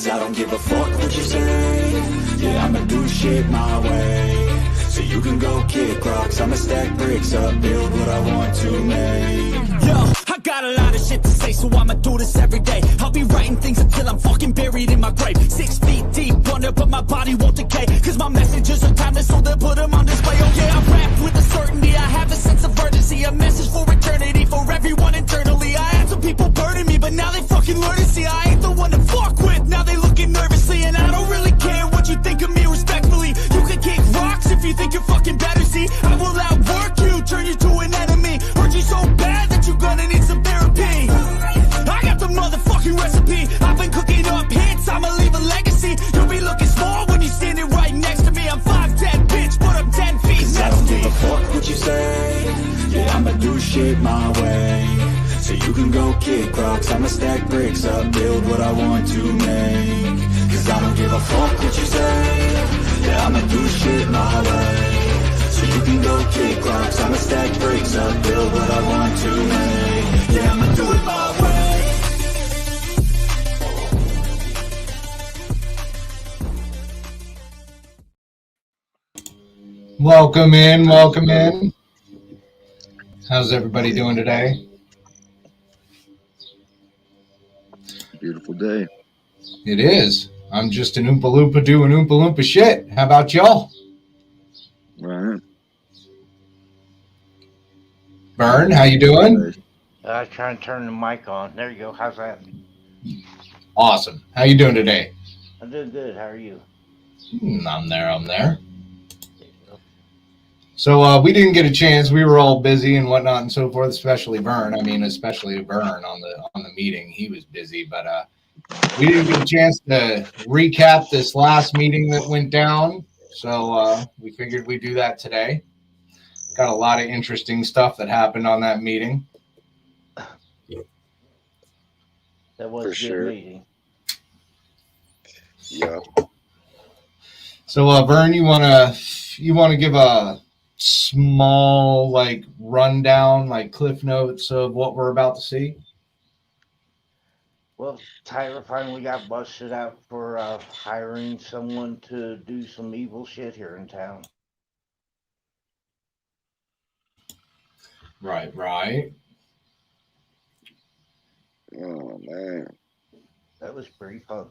Cause I don't give a fuck what you say. Yeah, I'ma do shit my way. So you can go kick rocks, I'ma stack bricks up, build what I want to make. Yo, I got a lot of shit to say, so I'ma do this every day. I'll be writing things until I'm fucking buried in my grave. 6 feet deep under, but my body won't decay. Cause my messages are timeless, so they'll put them on display. Oh yeah, I rap with a certainty, I have a sense of urgency. A message for eternity, for everyone internally. I had some people burning me, but now they fucking learn to see I ain't the one to fuck with, now they looking nervously. And I don't really care what you think of me, respectfully. You can kick rocks if you think you're fucking better, see. I will outwork you, turn you to an enemy. Hurt you so bad that you're gonna need some therapy. I got the motherfucking recipe. I've been cooking up hits, I'ma leave a legacy. You'll be looking small when you're standing right next to me. I'm 5'10", bitch, but I'm 10 feet. Cause I don't give a fuck what you say. Yeah, I'ma do shit my way. So you can go kick rocks, I'ma stack bricks up, build what I want to make. Cause I don't give a fuck what you say. Yeah, I'ma do shit my way. So you can go kick rocks, I'ma stack bricks up, build what I want to make. Yeah, I'ma do it my way. Welcome in, welcome in. How's everybody doing today? Beautiful day. It is. I'm just an Oompa Loompa doing Oompa Loompa shit. How about y'all? Right. Vern, how you doing? Trying to turn the mic on. There you go. How's that? Awesome. How you doing today? I'm doing good. How are you? I'm there. So we didn't get a chance. We were all busy and whatnot and so forth, especially Vern. Especially Vern on the meeting. He was busy, but we didn't get a chance to recap this last meeting that went down. So we figured we'd do that today. Got a lot of interesting stuff that happened on that meeting. That was For a good sure. meeting. Yeah. So Vern, you wanna give a small rundown, cliff notes of what we're about to see? Well, Tyler finally got busted out for hiring someone to do some evil shit here in town. Right. Oh man. That was pretty fun.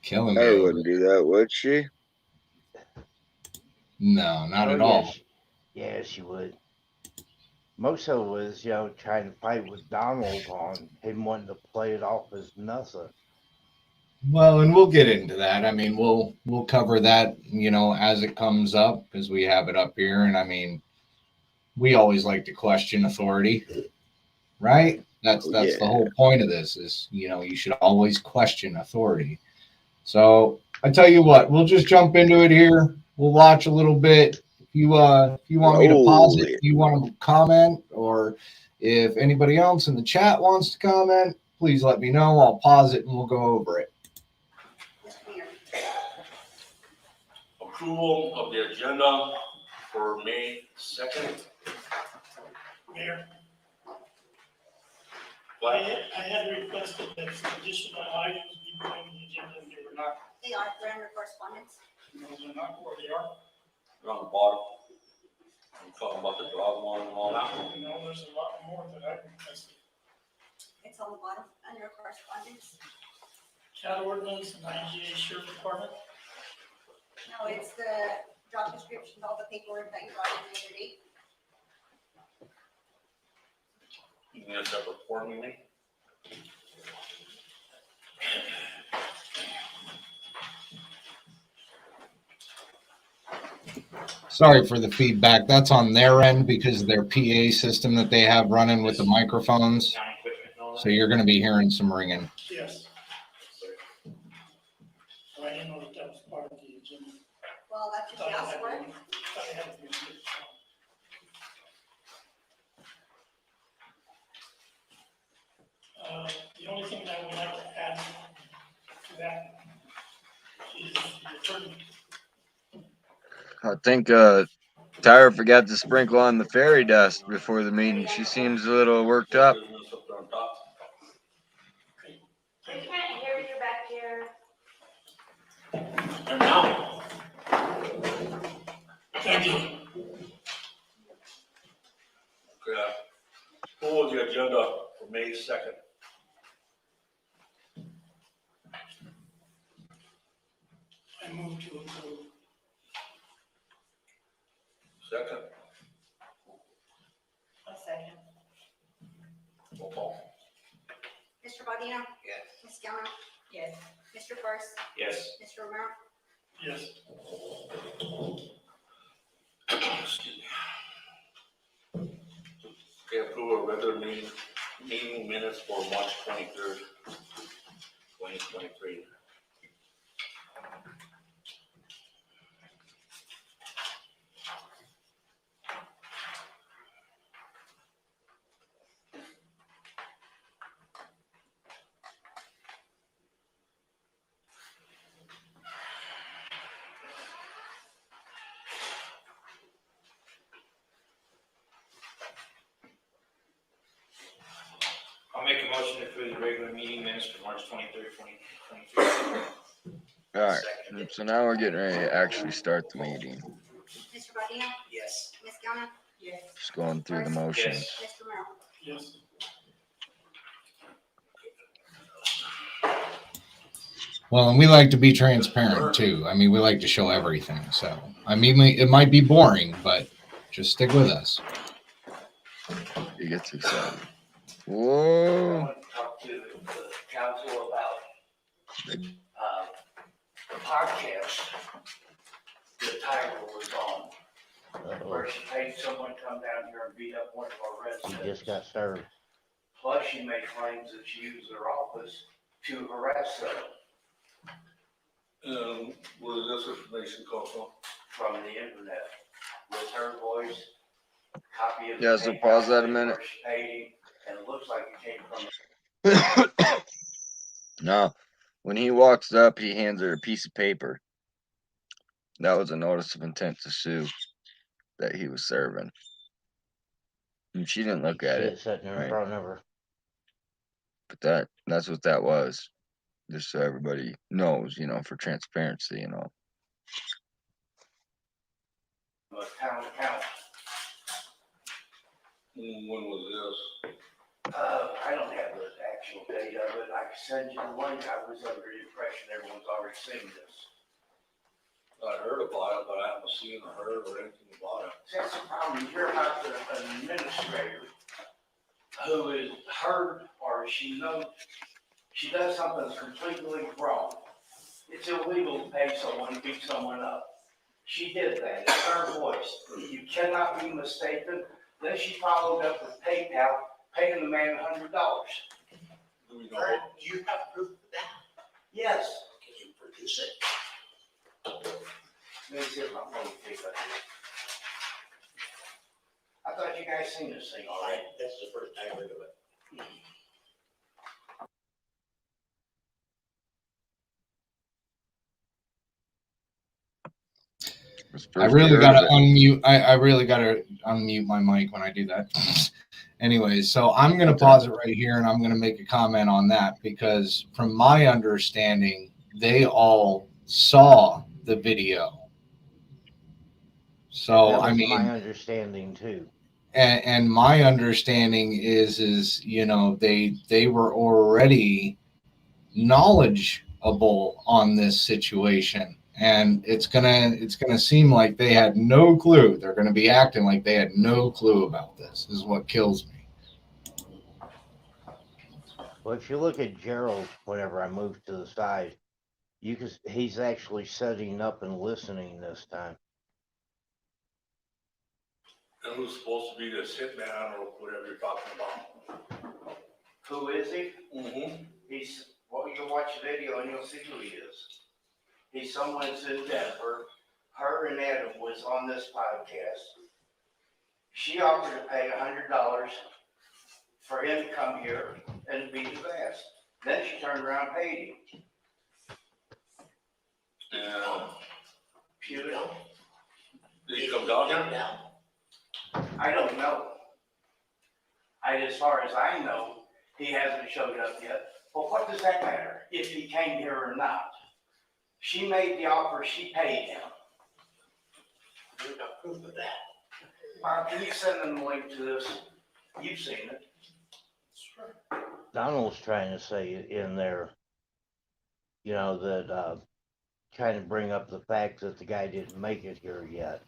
Killing I me. wouldn't do that, would she? No, not at all. Yeah, she would. Most of it was, trying to fight with Donald on him wanting to play it off as nothing. Well, and we'll get into that. We'll cover that, as it comes up, because we have it up here. And we always like to question authority, right? That's the whole point of this is, you should always question authority. So I tell you what, we'll just jump into it here. We'll watch a little bit. If you want me to pause it, if you want to comment, or if anybody else in the chat wants to comment, please let me know. I'll pause it and we'll go over it. Approval of the agenda for May 2nd. Mayor, I had requested that some additional items be put on the agenda, and they were not. They are, they're under correspondence. No, they're not where they are. They're on the bottom. I'm talking about the dog one and all that. No, there's a lot more that I requested. It's on the bottom, under correspondence. Cat ordinance and IGA sheriff department. No, it's the job descriptions, all the paperwork that you brought in the other day. You need a separate board meeting? Sorry for the feedback. That's on their end because of their PA system that they have running with the microphones. So you're going to be hearing some ringing. Yes. I didn't know that was part of the agenda. Well, that's what you asked for. Thought it had to be. The only thing that I would like to add to that is the attorney. I think Tyra forgot to sprinkle on the fairy dust before the meeting. She seems a little worked up. Yeah. Pull the agenda for May 2nd. I move to approve. Second, A second. roll call. Mr. Bodino? Yes. Ms. Gallo? Yes. Mr. First? Yes. Mr. Romero? Yes. Excuse me. Okay, approve a regular meeting minutes for March 23rd, 2023. I'll make a motion to approve the regular meeting minutes for March 23rd, 2023. All right, so now we're getting ready to actually start the meeting. Mr. Bodino? Yes. Ms. Gallo? Yes. Just going through the motions. Mr. Romero? Yes. Well, and we like to be transparent too. I mean, we like to show everything. So, I mean, it might be boring, but just stick with us. He gets excited. I Whoa. want to talk to the council about the podcast the title was on, Uh-oh. where she paid someone to come down here and beat up one of our He residents. just got served. Plus, she made claims that she used their office to harass them Where does this information come from? from the internet with her voice, copy of. Yeah, the so PayPal pause that a thing minute. where she paid him, and it looks like it came from. Now, when he walks up, he hands her a piece of paper. That was a notice of intent to sue that he was serving. And she didn't look at See it, sitting there in right? front of her. But that's what that was. Just so everybody knows, for transparency and all. Town account. When was I don't have the actual date of it. I can send you the link. I was under the impression everyone's already seen this. this? I heard about it, but I haven't seen or heard or anything about it. See, that's the problem. You're about an administrator who is heard or she knows she does something that's completely wrong. It's illegal to pay someone to beat someone up. She did that. It's her voice. You cannot be mistaken. Then she followed up with PayPal, paying the man $100. Do we know? Do you have proof of that? Yes. Can you produce it? Let me see if I'm going to take that. I thought you guys seen this thing, all right? That's the first I heard of it. I really got to unmute. I really got to unmute my mic when I do that. Anyways, so I'm going to pause it right here and I'm going to make a comment on that because from my understanding, they all saw the video. So, That was I mean, my understanding too. and my understanding is they were already knowledgeable on this situation. And it's gonna seem like they had no clue. They're gonna be acting like they had no clue about this. Is what kills me. Well, if you look at Gerald, whenever I moved to the side, he's actually setting up and listening this time. And who's supposed to be this hitman or whatever you're talking about? Who is he? Mm-hmm. Well, you can watch the video and you'll see who he is. He's someone that's in Denver. Her and Adam was on this podcast. She offered to pay $100 for him to come here and beat his ass. Then she turned around and paid him. And You know? did he come down here? Down. I don't know. As far as I know, he hasn't showed up yet. Well, what does that matter if he came here or not? She made the offer, she paid him. You got proof of that. Mark, can you send them the link to this? You've seen it. Donald's trying to say in there, that trying to bring up the fact that the guy didn't make it here yet.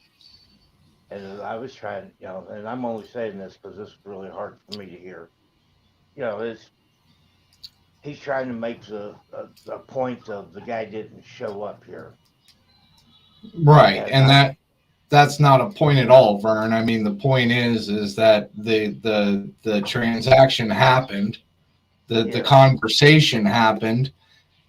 And I was trying, and I'm only saying this because this is really hard for me to hear. He's trying to make the point of the guy didn't show up here. Right. And that's not a point at all, Vern. I mean, the point is that the transaction happened, the conversation happened,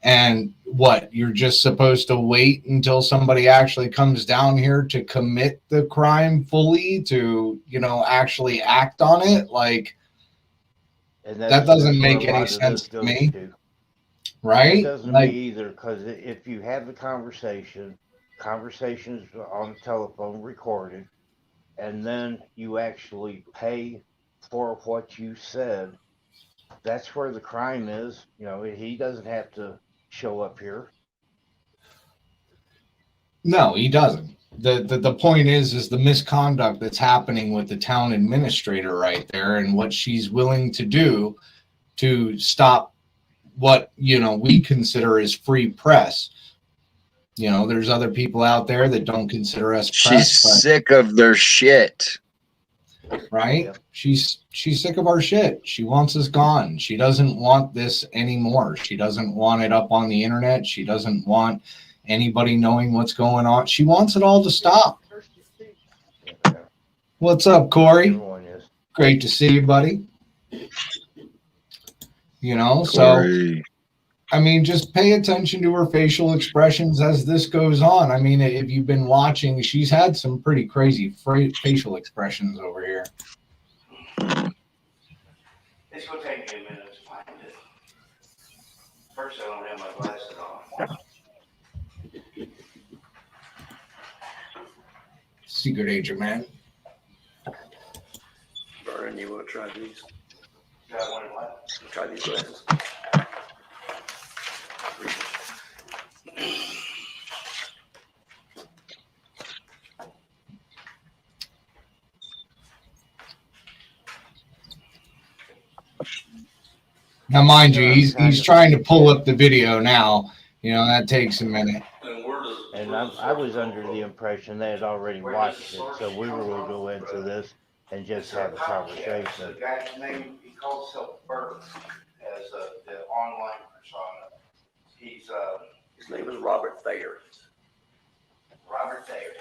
and what, you're just supposed to wait until somebody actually comes down here to commit the crime fully, to actually act on it? Like, and that doesn't make any sense to me. Right? It doesn't Like, me either, because if you have the conversations on the telephone recorded, and then you actually pay for what you said, that's where the crime is. He doesn't have to show up here. no, he doesn't. The point is the misconduct that's happening with the town administrator right there, and what she's willing to do to stop what we consider as free press. There's other people out there that don't consider us press. She's sick of their shit. Right? Yeah. She's sick of our shit. She wants us gone. She doesn't want this anymore. She doesn't want it up on the internet. She doesn't want anybody knowing what's going on. She wants it all to stop. Yeah. What's up, Corey? Everyone is. Great to see you, buddy. So Corey. I mean, just pay attention to her facial expressions as this goes on. I mean, if you've been watching, she's had some pretty crazy facial expressions over here. It's gonna take me a minute to find it. First, I don't have my glasses on. Secret agent, man. Burn, you want to try these? Got one what? Try these glasses. Now, mind you, he's trying to pull up the video now. That takes a minute. And I was under the impression they had already watched it, so we were going to go into this and just have a conversation. The guy's name, he calls himself Bert as the online persona. His name is Robert Thayer. Robert Thayer.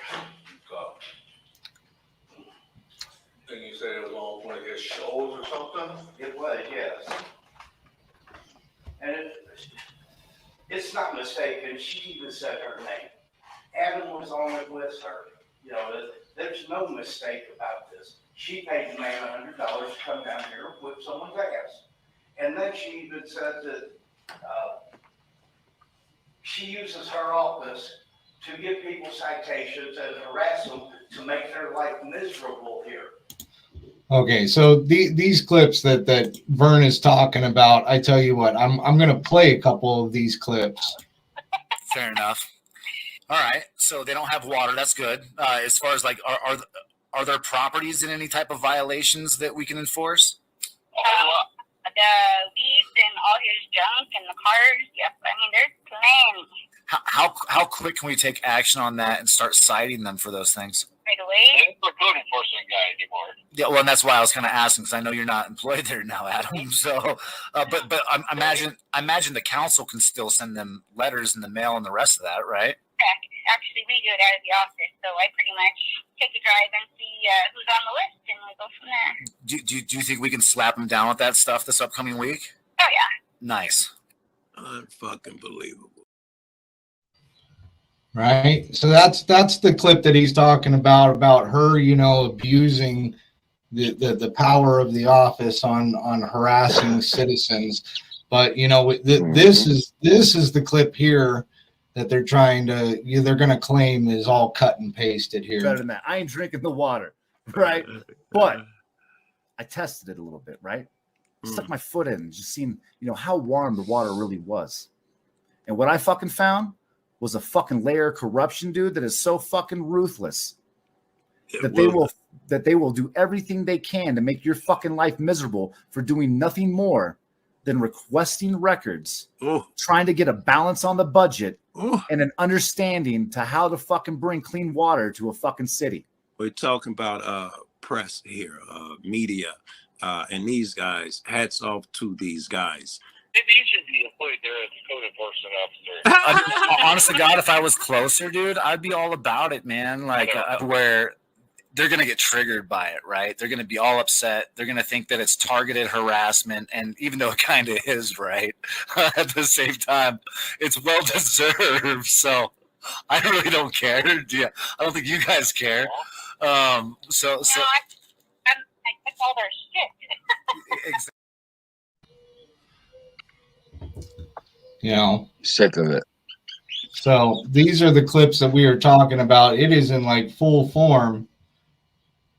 And you said it was on one of his shows or something? It was, yes. And it's not mistaken, she even said her name. Adam was on it with her. There's no mistake about this. She paid the man $100 to come down here and whip someone's ass. And then she even said that she uses her office to give people citations and harass them to make their life miserable here. Okay, so these clips that Vern is talking about, I tell you what, I'm going to play a couple of these clips. Fair enough. All right, so they don't have water. That's good. As far as like, are there properties in any type of violations that we can enforce? The weeds and all his junk and the cars. Yep, I mean there's plenty. How quick can we take action on that and start citing them for those things? Right away. He's the code enforcement guy anymore. Yeah, well, and that's why I was kind of asking, because I know you're not employed there now, Adam. So, but I imagine the council can still send them letters in the mail and the rest of that, right? Correct. Actually, we do it out of the office, so I pretty much take a drive and see who's on the list, and we go from there. Do you think we can slap them down with that stuff this upcoming week? Oh yeah. Nice. Unfucking believable. Right. So that's the clip that he's talking about her, abusing the power of the office on harassing citizens. But this is the clip here that they're they're going to claim is all cut and pasted here. Better than that. I ain't drinking the water, right? But I tested it a little bit, right? Stuck my foot in and just seen, how warm the water really was. And what I fucking found was a fucking layer of corruption, dude, that is so fucking ruthless. that they will do everything they can to make your fucking life miserable for doing nothing more than requesting records, trying to get a balance on the budget, and an understanding to how to fucking bring clean water to a fucking city. We're talking about press here, media, and these guys. Hats off to these guys. Maybe you should be employed there as a code enforcement officer. Honest to God, if I was closer, dude, I'd be all about it, man. Like where they're going to get triggered by it, right? They're going to be all upset. They're going to think that it's targeted harassment. And even though it kind of is, right? At the same time, it's well deserved. So I really don't care. I don't think you guys care. No, I took all their shit. Exactly. You know, sick of it. So these are the clips that we are talking about. It is in like full form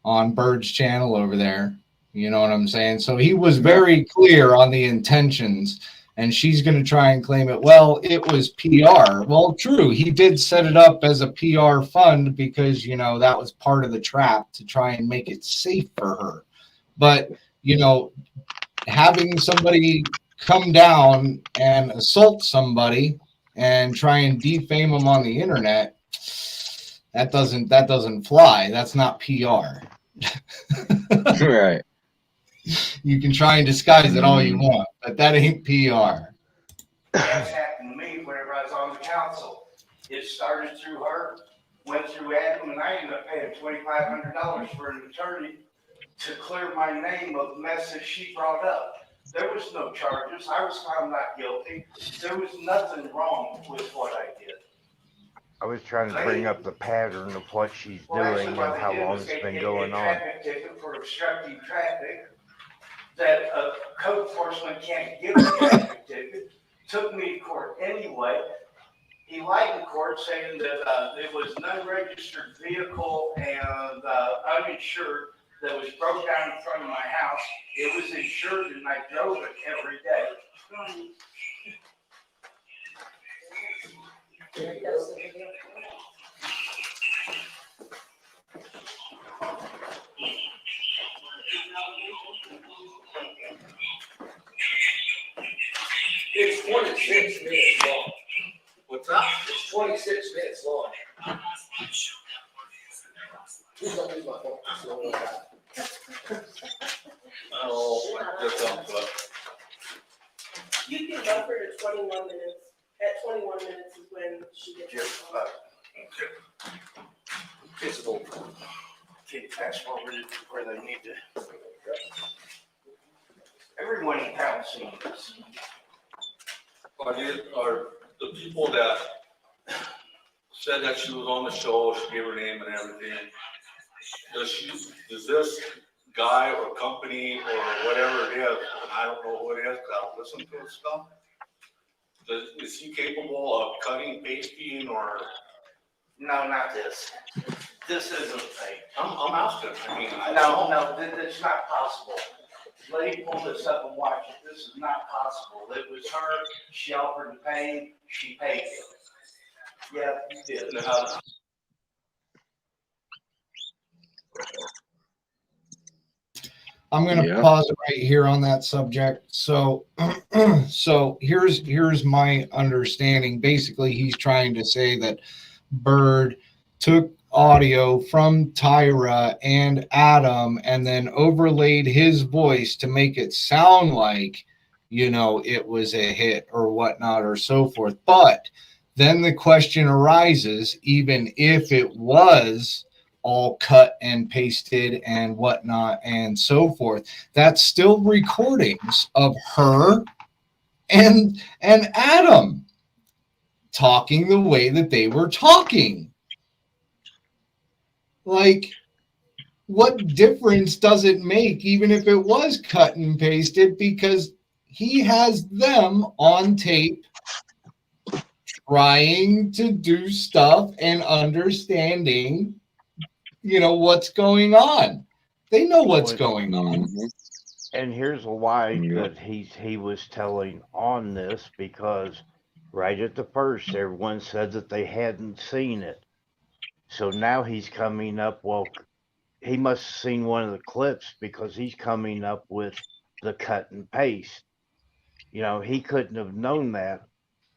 on Bird's channel over there. You know what I'm saying? So he was very clear on the intentions, and she's going to try and claim it. Well, it was PR. Well, true. He did set it up as a PR fund because, you know, that was part of the trap to try and make it safe for her. But, you know, having somebody come down and assault somebody and try and defame them on the internet, that doesn't fly. That's not PR. Right. You can try and disguise it all you want, but that ain't PR. That's happened to me whenever I was on the council. It started through her, went through Adam, and I ended up paying $2,500 for an attorney to clear my name of the mess that she brought up. There was no charges. I was found not guilty. There was nothing wrong with what I did. I was trying to bring up the pattern of what she's doing and how long it's been going on. Traffic ticket for obstructing traffic that a code enforcement can't give a traffic ticket. Took me to court anyway. He lied in court saying that it was an unregistered vehicle and uninsured that was broke down in front of my house. It was insured and I drove it every day. It's 26 minutes long. What's that? It's 26 minutes long. Please don't use my phone. Don't do that. Oh, just don't put. You can buffer to 21 minutes. At 21 minutes is when she gets. Just, okay. It's a little. Can you fast forward it where they need to? Everyone in town sees this. Are the people that said that she was on the show, she gave her name and everything, does this guy or company or whatever it is, and I don't know who it is because I don't listen to his stuff, is he capable of cutting, pasting, or? No, not this. This isn't fake. I'm asking. I mean, That's not possible. Let me pull this up and watch it. This is not possible. It was her. She offered to pay. She paid it. Yeah, you did. I'm going to pause it right here on that subject. So, so here's my understanding. Basically, he's trying to say that Bird took audio from Tyra and Adam and then overlaid his voice to make it sound like, you know, it was a hit or whatnot or so forth. But then the question arises, even if it was all cut and pasted and whatnot and so forth, that's still recordings of her and Adam talking the way that they were talking. Like, what difference does it make, even if it was cut and pasted, because he has them on tape trying to do stuff and understanding, you know, what's going on. They know what's going on. And here's why that he was telling on this, because right at the first, everyone said that they hadn't seen it. So now he's coming up, well, he must have seen one of the clips because he's coming up with the cut and paste. You know, he couldn't have known that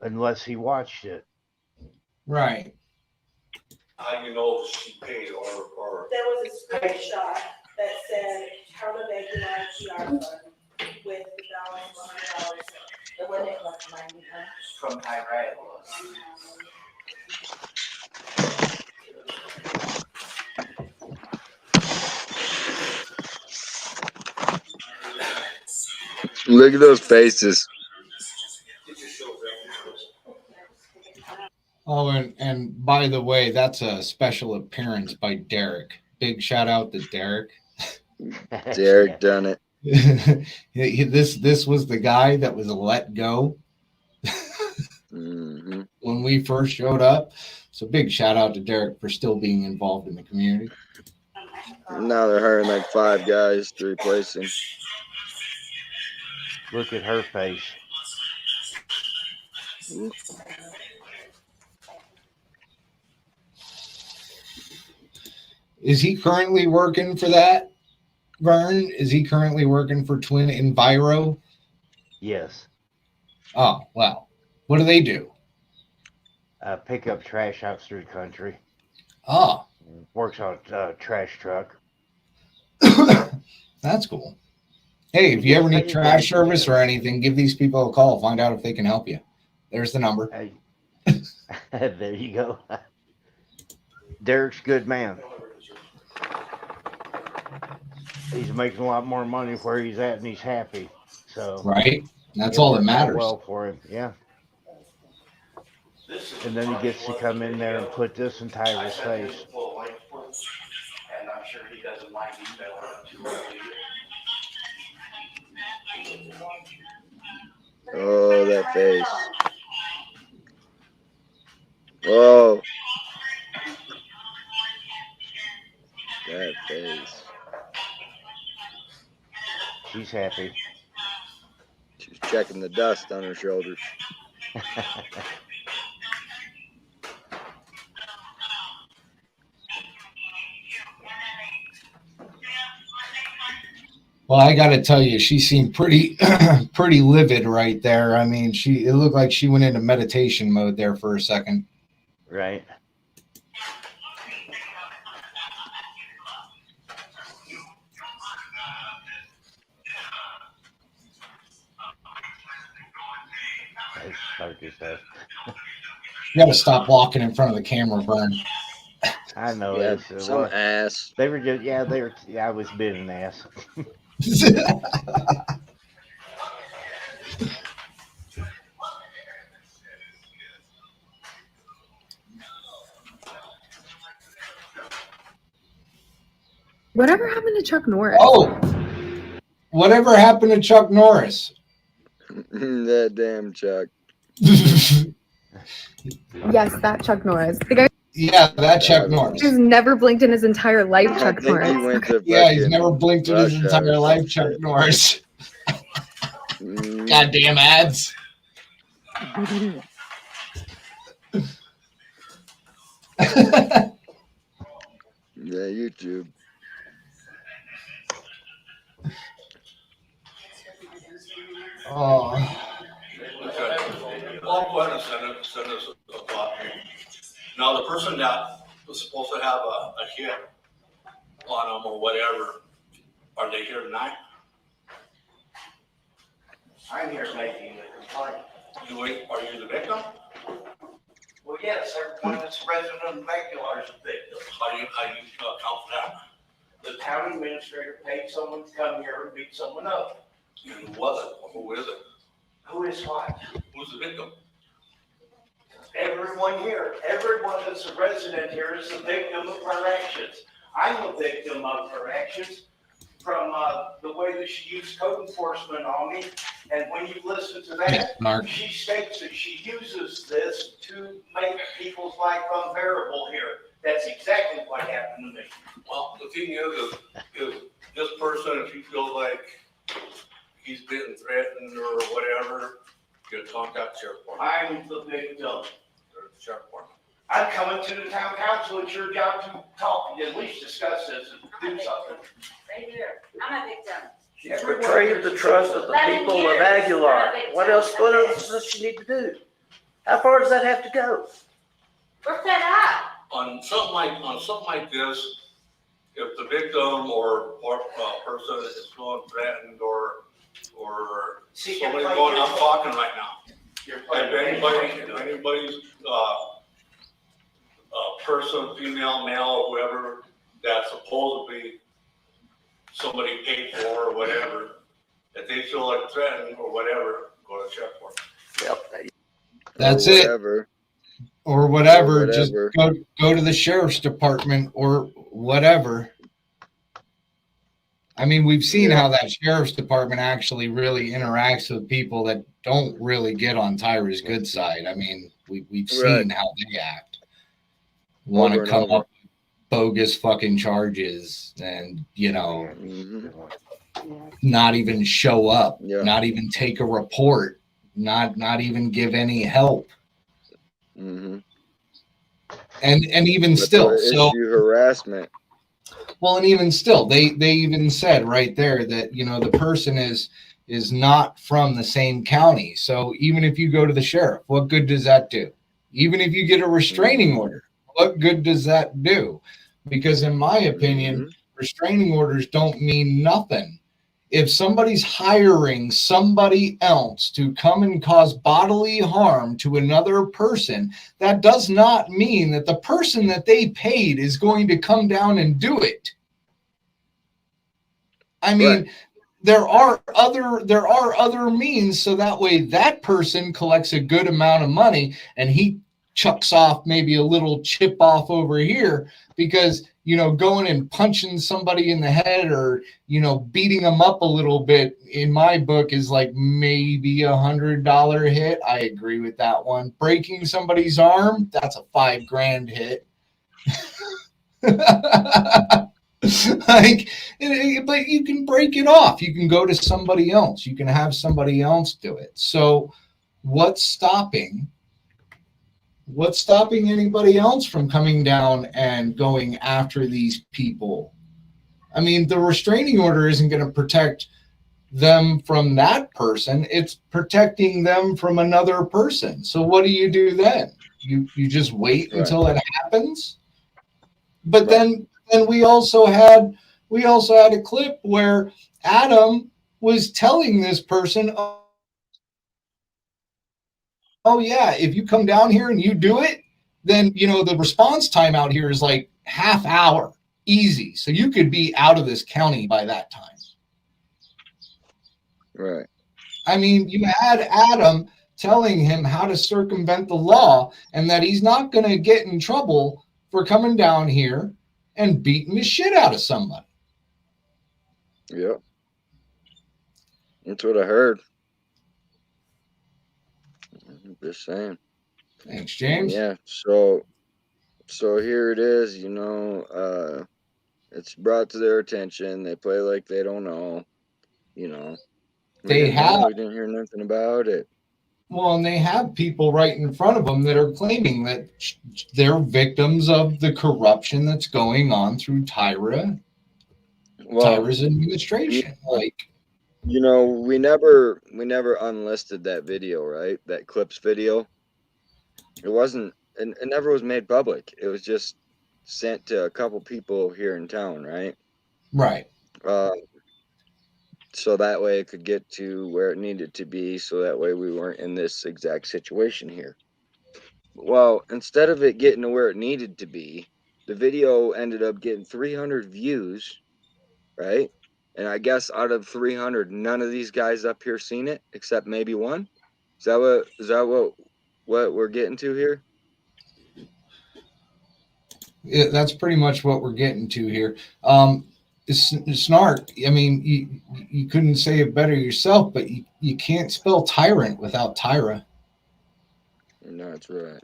unless he watched it. Right. How you know she paid or There was a screenshot that said town of Aguilar PR fund with the balance of $100. The one that cost 90, huh? From Iraq. Look at those faces. Oh, and by the way, that's a special appearance by Derek. Big shout out to Derek. Derek done it. This was the guy that was let go Mm-hmm. when we first showed up. So big shout out to Derek for still being involved in the community. Now they're hiring like 5 guys to replace him. Look at her face. Is he currently working for that, Vern? Is he currently working for Twin Enviro? Yes. Oh, wow. What do they do? Pick up trash out through the country. Oh. Works on a trash truck. That's cool. Hey, if you ever need trash service or anything, give these people a call. Find out if they can help you. There's the number. Hey. There you go. Derek's a good man. He's making a lot more money where he's at, and he's happy. So right, that's all that matters. Well for him, yeah. And then he gets to come in there and put this in Tyler's face. And I'm sure he doesn't mind emailing too early. Oh, that face. Whoa. That face. She's happy. She's checking the dust on her shoulders. Well, I got to tell you, she seemed pretty, pretty livid right there. I mean, it looked like she went into meditation mode there for a second. Right. You got to stop walking in front of the camera, Vern. I know. Yeah, some ass. They were just, I was being an ass. Whatever happened to Chuck Norris? Oh, whatever happened to Chuck Norris? That damn Chuck. Yes, that Chuck Norris. The guy. Yeah, that Chuck Norris. Who's never blinked in his entire life, Chuck Norris. He's never blinked in his entire life, Chuck Norris. Goddamn ads. Yeah, YouTube. Oh. Okay. Well, I'll go ahead and send us a copy. Now, the person that was supposed to have a hit on them or whatever, are they here tonight? I'm here making the complaint. Are you the victim? Well, yes, everyone that's a resident of Aguilar is a victim. How do you account for that? The town administrator paid someone to come here and beat someone up. And who was it? Who is it? Who is what? Who's the victim? Everyone here, everyone that's a resident here is a victim of her actions. I'm a victim of her actions from the way that she used code enforcement on me. And when you listen to that, Mark. she states that she uses this to make people's life unbearable here. That's exactly what happened to me. Well, the thing is this person, if you feel like he's being threatened or whatever, you contact sheriff department. I'm the victim. Sheriff department. I'd come into the town council, it's your job to talk, and at least discuss this and do something. Right here. I'm a victim. She betrayed the trust of the people of Aguilar. What else does she need to do? How far does that have to go? We're fed up. On something like this, if the victim or person is feeling threatened or somebody going, I'm talking right now. If anybody's person, female, male, or whoever, that's supposedly somebody paid for or whatever, if they feel like threatened or whatever, go to sheriff for it. Yep. That's or it. whatever. Or whatever. Or Just whatever. go to the sheriff's department or whatever. I mean, we've seen how that sheriff's department actually really interacts with people that don't really get on Tyra's good side. I mean, we've seen how they act. Want to come up with bogus fucking charges and, you know, not even show up, not even take a report, not even give any help. And even still, so issue harassment. Well, and even still, they even said right there that, you know, the person is not from the same county. So even if you go to the sheriff, what good does that do? Even if you get a restraining order, what good does that do? Because in my opinion, restraining orders don't mean nothing. If somebody's hiring somebody else to come and cause bodily harm to another person, that does not mean that the person that they paid is going to come down and do it. I mean, there are other means, so that way that person collects a good amount of money and he chucks off maybe a little chip off over here, because, you know, going and punching somebody in the head or, you know, beating them up a little bit in my book is like maybe $100 hit. I agree with that one. Breaking somebody's arm, that's a $5,000 hit. Like, but you can break it off. You can go to somebody else. You can have somebody else do it. So what's stopping anybody else from coming down and going after these people? I mean, the restraining order isn't going to protect them from that person. It's protecting them from another person. So what do you do then? You just wait until it happens? But then we also had a clip where Adam was telling this person, oh yeah, if you come down here and you do it, then, you know, the response time out here is like half hour, easy. So you could be out of this county by that time. Right. I mean, you had Adam telling him how to circumvent the law and that he's not going to get in trouble for coming down here and beating the shit out of somebody. Yep. That's what I heard. Just saying. Thanks, James. Yeah. So here it is, you know, it's brought to their attention. They play like they don't know, you know. We didn't hear nothing about it. Well, and they have people right in front of them that are claiming that they're victims of the corruption that's going on through Tyra's administration. You know, we never unlisted that video, right? That clips video. It wasn't, and it never was made public. It was just sent to a couple people here in town, right? Right. So that way it could get to where it needed to be. So that way we weren't in this exact situation here. Well, instead of it getting to where it needed to be, the video ended up getting 300 views, right? And I guess out of 300, none of these guys up here seen it, except maybe one. Is that what we're getting to here? Yeah, that's pretty much what we're getting to here. Snark, I mean, you couldn't say it better yourself, but you can't spell tyrant without Tyra. No, that's right.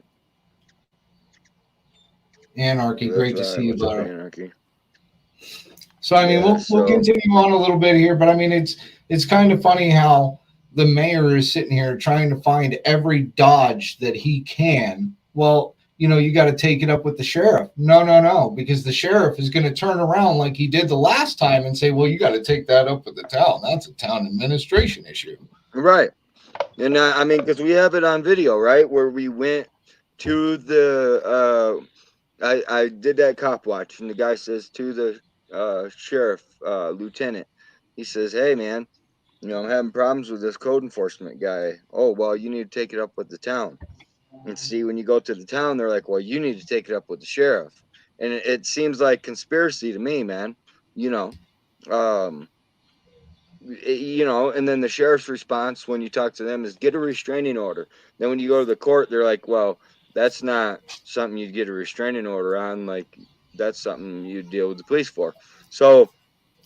Anarchy, great to see you, brother. Anarchy. So I mean, we'll continue on a little bit here, but I mean, it's kind of funny how the mayor is sitting here trying to find every dodge that he can. Well, you got to take it up with the sheriff. No, because the sheriff is going to turn around like he did the last time and say, well, you got to take that up with the town. That's a town administration issue. Right. And I mean, because we have it on video, right? Where we went to the, I did that cop watch, and the guy says to the sheriff, lieutenant, he says, hey, man, I'm having problems with this code enforcement guy. Oh, well, you need to take it up with the town. And see, when you go to the town, they're like, well, you need to take it up with the sheriff. And it seems like conspiracy to me, man. Um, and then the sheriff's response when you talk to them is get a restraining order. Then when you go to the court, they're like, well, that's not something you'd get a restraining order on. Like, that's something you deal with the police for. So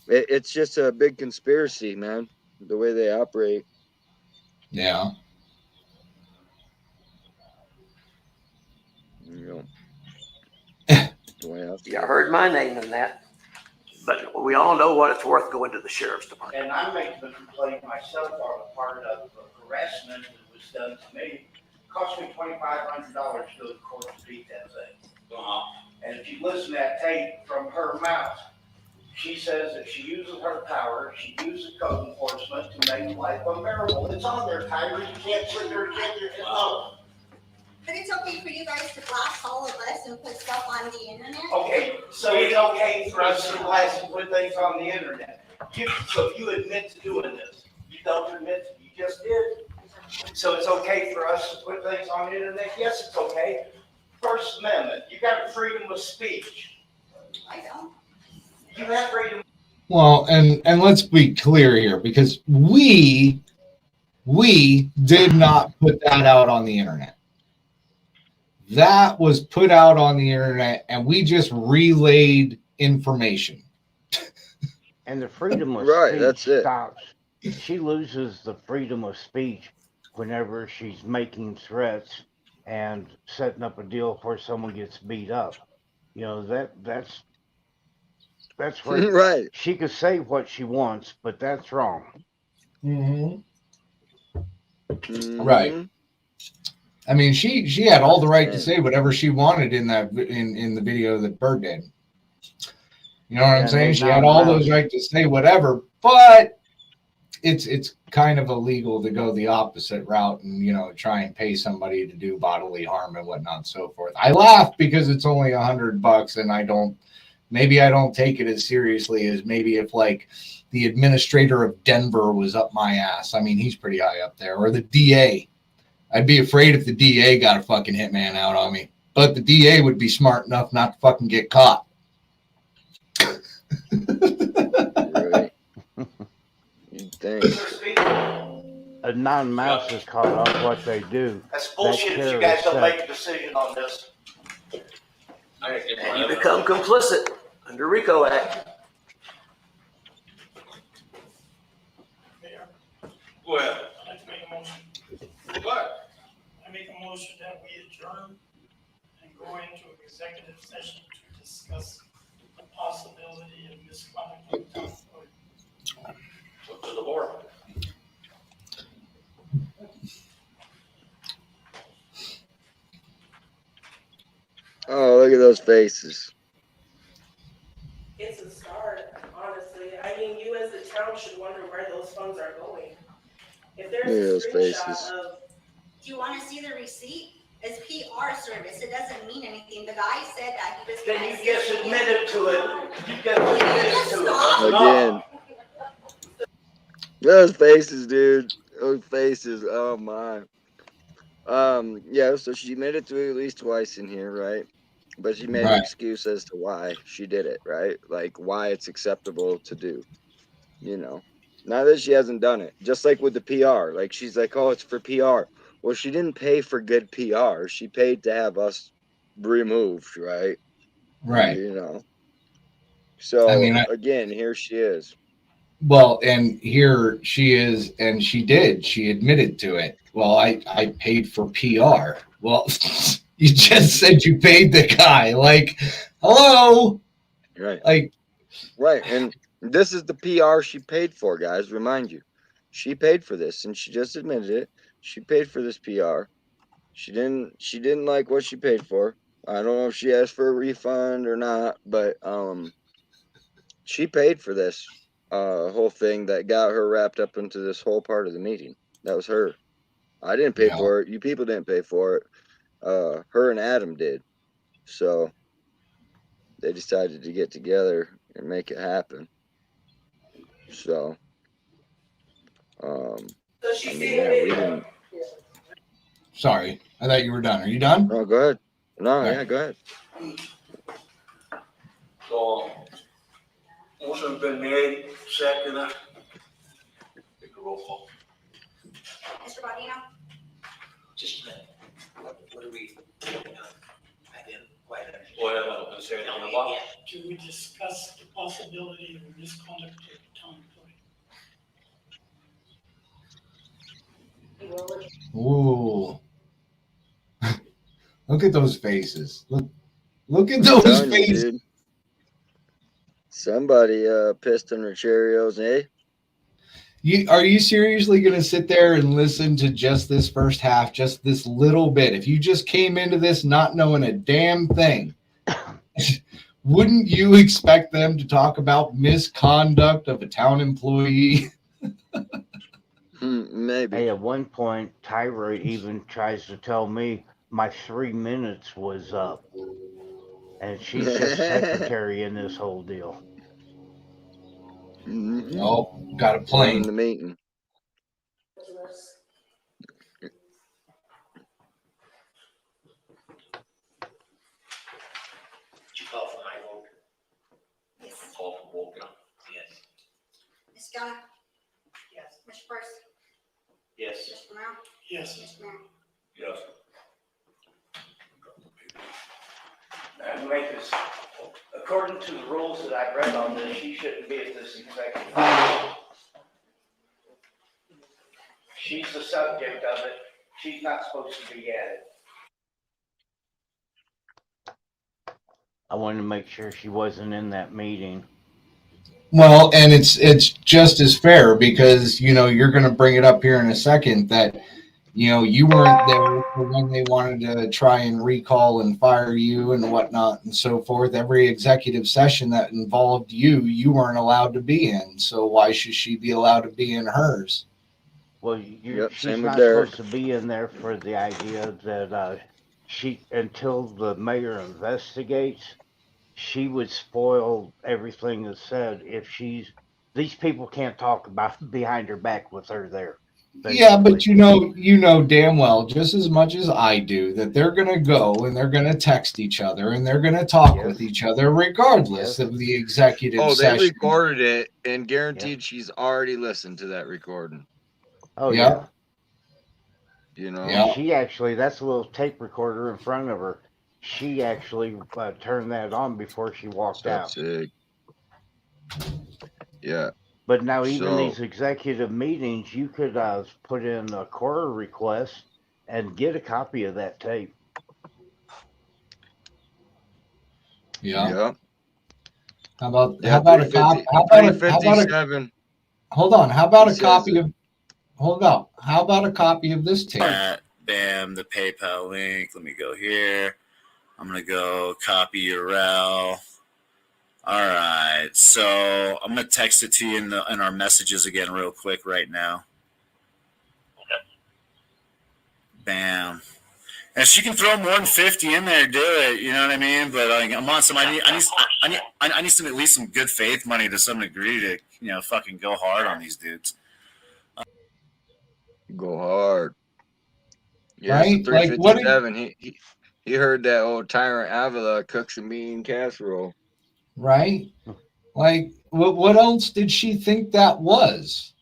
it's just a big conspiracy, man, the way they operate. Yeah. Yeah, I heard my name in that. But we all know what it's worth going to the sheriff's department. And I'm making the complaint myself on a part of harassment that was done to me. It cost me $2,500 to go to court to beat that thing. And if you listen to that tape from her mouth, she says that she uses her power, she uses code enforcement to make life unbearable. It's on there, Tyler. You can't put your phone. But it's okay for you guys to blast all of us and put stuff on the internet? Okay, so it's okay for us to blast and put things on the internet. So you admit to doing this. You don't admit to, you just did. So it's okay for us to put things on the internet? Yes, it's okay. First Amendment, you got freedom of speech. I don't. You have freedom. Well, and let's be clear here, because we did not put that out on the internet. That was put out on the internet, and we just relayed information. And the freedom of Right, speech that's it. stops. She loses the freedom of speech whenever she's making threats and setting up a deal where someone gets beat up. That's where Right. she can say what she wants, but that's wrong. Mm-hmm. Mm-hmm. Right. I mean, she had all the right to say whatever she wanted in the video that Bird did. You know what I'm saying? She had all those right to say whatever, but it's kind of illegal to go the opposite route and try and pay somebody to do bodily harm and whatnot and so forth. I laugh because it's only $100, and I don't take it as seriously as maybe if like the administrator of Denver was up my ass. I mean, he's pretty high up there, or the DA. I'd be afraid if the DA got a fucking hitman out on me, but the DA would be smart enough not to fucking get caught. Right. You'd think. A non-mouse is caught on what they do. That's bullshit if you guys don't make a decision on this. And you become complicit under RICO Act. Go ahead. I'd like to make a motion. What? I make a motion that we adjourn and go into executive session to discuss the possibility of misconduct. Up to the board. Oh, look at those faces. It's a start, honestly. I mean, you as the town should wonder where those funds are going. If there's a screenshot of. Do you want to see the receipt? It's PR service. It doesn't mean anything. The guy said that he was. Then you just admitted to it. You just admitted to it. Again. Those faces, dude. Those faces. Oh my. Yeah, so she admitted to it at least twice in here, right? But she made an excuse as to why she did it, right? Like why it's acceptable to do. Now that she hasn't done it. Just like with the PR. Like she's like, oh, it's for PR. Well, she didn't pay for good PR. She paid to have us removed, right? Right. So I mean, again, here she is. Well, and here she is, and she admitted to it. Well, I paid for PR. Well, you just said you paid the guy. Like, hello? Right. Like, right. And this is the PR she paid for, guys. Remind you. She paid for this, and she just admitted it. She paid for this PR. She didn't like what she paid for. I don't know if she asked for a refund or not, but she paid for this whole thing that got her wrapped up into this whole part of the meeting. That was her. I didn't pay for it. You people didn't pay for it. Her and Adam did. So they decided to get together and make it happen. So, I mean, yeah, we didn't. Sorry, I thought you were done. Are you done? No, go ahead. No, Okay. yeah, go ahead. So, motion's been made, second. Take a roll call. Mr. Bodino? Just a minute. What are we? I didn't quite understand. Well, I was gonna say anything about it. Do we discuss the possibility of misconduct of the town employee? Ooh. Look at those faces. Look at I'm those telling you, faces. dude. Somebody pissed in her Cheerios, eh? Are you seriously going to sit there and listen to just this first half, just this little bit? If you just came into this not knowing a damn thing, wouldn't you expect them to talk about misconduct of a town employee? Maybe. Hey, at one point, Tyra even tries to tell me my 3 minutes was up. And she's just secretary in this whole deal. Mm-hmm. Oh, got a plane. In the meeting. Did you call for my vote? Yes. Call for vote, yeah. Yes. Ms. Scott? Yes. Mr. Price? Yes. Mr. Brown? Yes. Mr. Mayor? Yes. And make this, according to the rules that I've read on this, she shouldn't be at this executive meeting. She's the subject of it. She's not supposed to be at it. I wanted to make sure she wasn't in that meeting. Well, and it's just as fair because, you're going to bring it up here in a second that, you weren't there for when they wanted to try and recall and fire you and whatnot and so forth. Every executive session that involved you weren't allowed to be in. So why should she be allowed to be in hers? Well, she's not supposed to be in there for the idea that until the mayor investigates, she would spoil everything that's said if these people can't talk about behind her back with her there. Basically. Yeah, but you know damn well, just as much as I do, that they're going to go and they're going to text each other and they're going to talk with each other regardless of the executive session. They recorded it and guaranteed she's already listened to that recording. Oh, yeah. Yeah. That's a little tape recorder in front of her. She actually turned that on before she walked out. Yeah. But now even these executive meetings, you could put in a quarter request and get a copy of that tape. Yeah. How about a copy? How about hold on. How about a copy of? Hold up. How about a copy of this tape? Bam, the PayPal link. Let me go here. I'm gonna go copy URL. All right, so I'm gonna text it to you in our messages again real quick right now. Okay. Bam. And she can throw more than 50 in there, do it. You know what I mean? But I'm on some. I need some at least some good faith money to some degree to fucking go hard on these dudes. Go hard. Yeah, right? it's a 357. He heard that old Tyrant Avila cooks a mean casserole. Right? Like, what else did she think that was?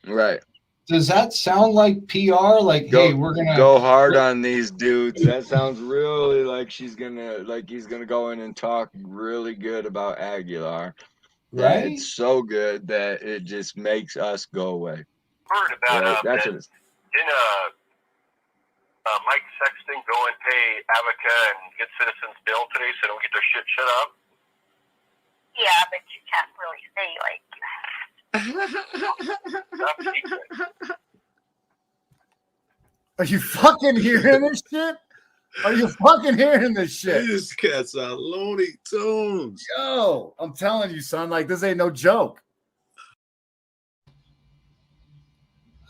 Right. Does that sound like PR? Like, hey, we're gonna go hard on these dudes. That sounds really like he's gonna go in and talk really good about Aguilar. Right? It's so good that it just makes us go away. Heard about right? That's that. what it's. Didn't Mike Sexton go and pay Abaca and get Citizens Bill today so they don't get their shit shut up? Yeah, but you can't really say Are you fucking hearing this shit? Are you fucking hearing this shit? These cats are Looney Tunes. Yo, I'm telling you, son, like this ain't no joke.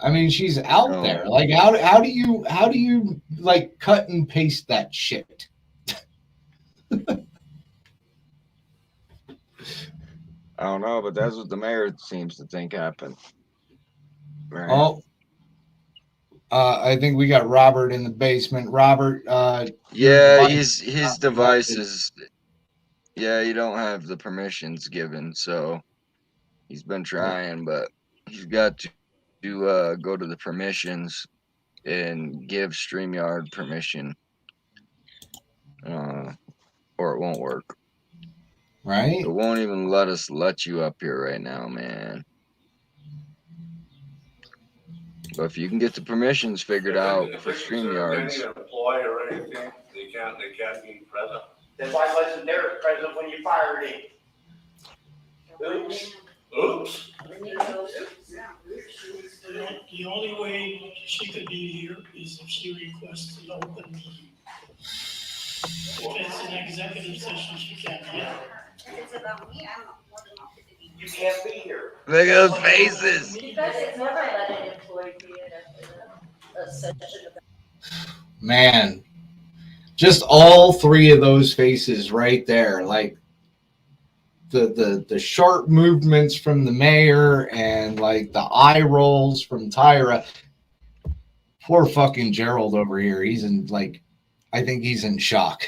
I mean, she's out there. Like, how do you like cut and paste that shit? I don't know, but that's what the mayor seems to think happened. Right. Oh, I think we got Robert in the basement. Robert, yeah, his device is. Yeah, you don't have the permissions given, so he's been trying, but he's got to go to the permissions and give StreamYard permission, or it won't work. Right? It won't even let you up here right now, man. But if you can get the permissions figured out for StreamYards. If any employee or anything, they can't be present. Then why wasn't Derek present when you fired him? Oops. Oops. The only way she could be here is if she requests an open meeting. If it's an executive session, she can't be here. If it's about me, I'm more than happy to be here. You can't be here. Look at those faces. Because it's never let an employee be in a session of. Man, just all three of those faces right there, like the sharp movements from the mayor and like the eye rolls from Tyra. Poor fucking Gerald over here. He's in I think he's in shock.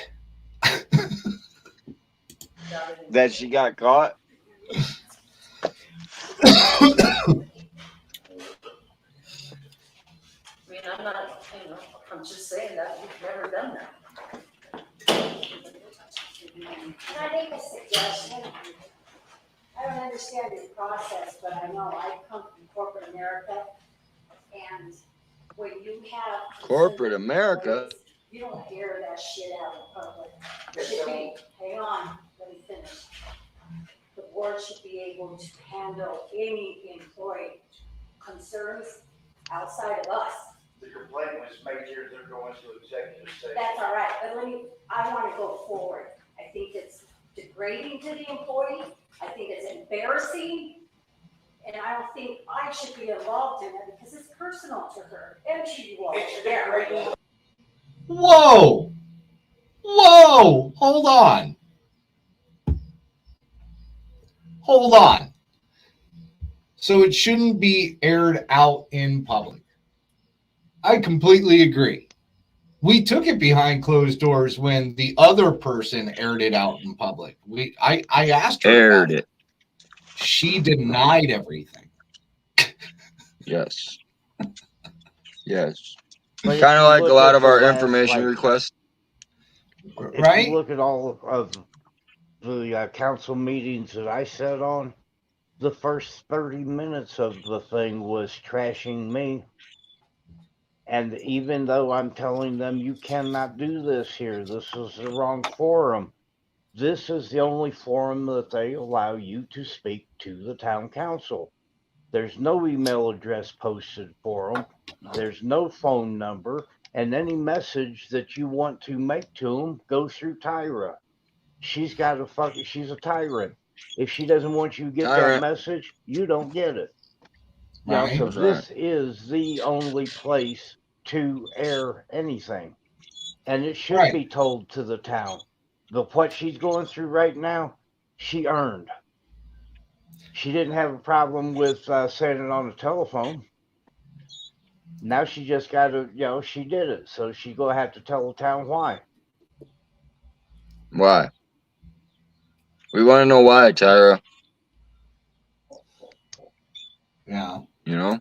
That she got caught? I'm not, I'm just saying that we've never done that. Can I make a suggestion? I don't understand this process, but I know I come from corporate America, and when you have Corporate America? you don't air that shit out in public. It should be, hang on, let me finish. The board should be able to handle any employee concerns outside of us. The complaint was made here, they're going to executive session. That's all right, but I want to go forward. I think it's degrading to the employee. I think it's embarrassing. And I don't think I should be involved in it because it's personal to her and to you all. It's degrading. Whoa! Whoa! Hold on. Hold on. So it shouldn't be aired out in public. I completely agree. We took it behind closed doors when the other person aired it out in public. I asked her. Aired it. She denied everything. Yes. Yes. Kind of like a lot of our information requests. Right? If you look at all of the council meetings that I sat on, the first 30 minutes of the thing was trashing me. And even though I'm telling them you cannot do this here, this is the wrong forum, this is the only forum that they allow you to speak to the town council. There's no email address posted for them. There's no phone number. And any message that you want to make to them goes through Tyra. She's a tyrant. If she doesn't want you to get that message, you don't get it. Right. So this is the only place to air anything. And it should be told to the town. But what she's going through right now, she earned. She didn't have a problem with saying it on the telephone. Now she just got to, she did it. So she's going to have to tell the town why. Why? We want to know why, Tyra. Yeah. You know?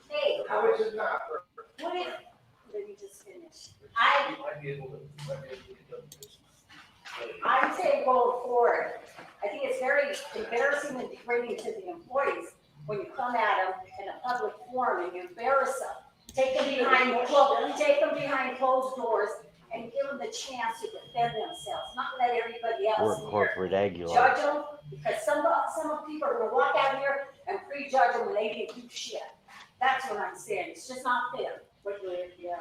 Hey, how is it not? Let me just finish. I'm saying going forward, I think it's very embarrassing and degrading to the employees when you come at them in a public forum and you embarrass them. Take them behind closed doors and give them the chance to defend themselves, not let everybody else We're corporate Aguilar. judge them, because some people are gonna walk out here and prejudge them when they didn't do shit. That's what I'm saying. It's just not fair. Quickly, yeah.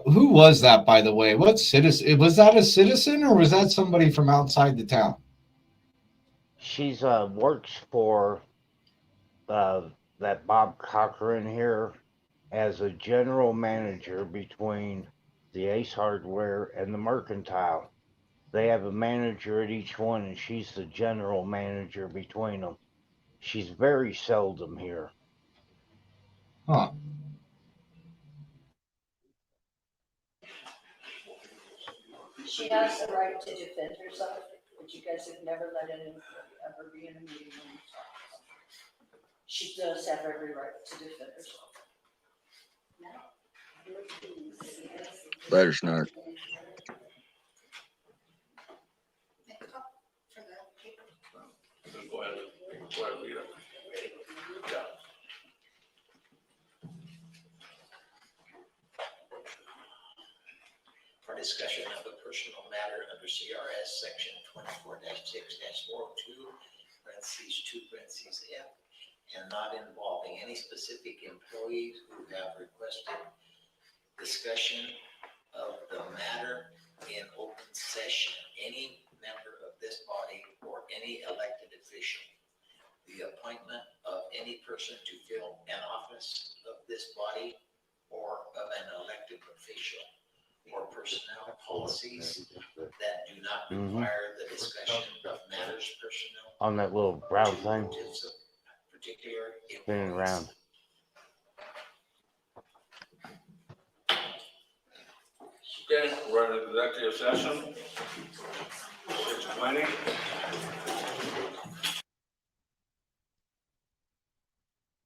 Who was that, by the way? What citizen? Was that a citizen or was that somebody from outside the town? She's works for that Bob Cochran here as a general manager between the Ace Hardware and the Mercantile. They have a manager at each one, and she's the general manager between them. She's very seldom here. Huh. She has the right to defend herself, but you guys have never let an employee ever be in a meeting when you talk. She does have every right to defend herself. Later, Snark. Go ahead, read it. Yeah. For discussion of a personal matter under CRS section 24-6-402, parentheses 2, parentheses F, and not involving any specific employees who have requested discussion of the matter in open session, any member of this body or any elected official. The appointment of any person to fill an office of this body or of an elected official, or personnel policies that do not require the discussion of matters personnel On that little brown thing, particular spinning around. Okay, we're in executive session. 6:20.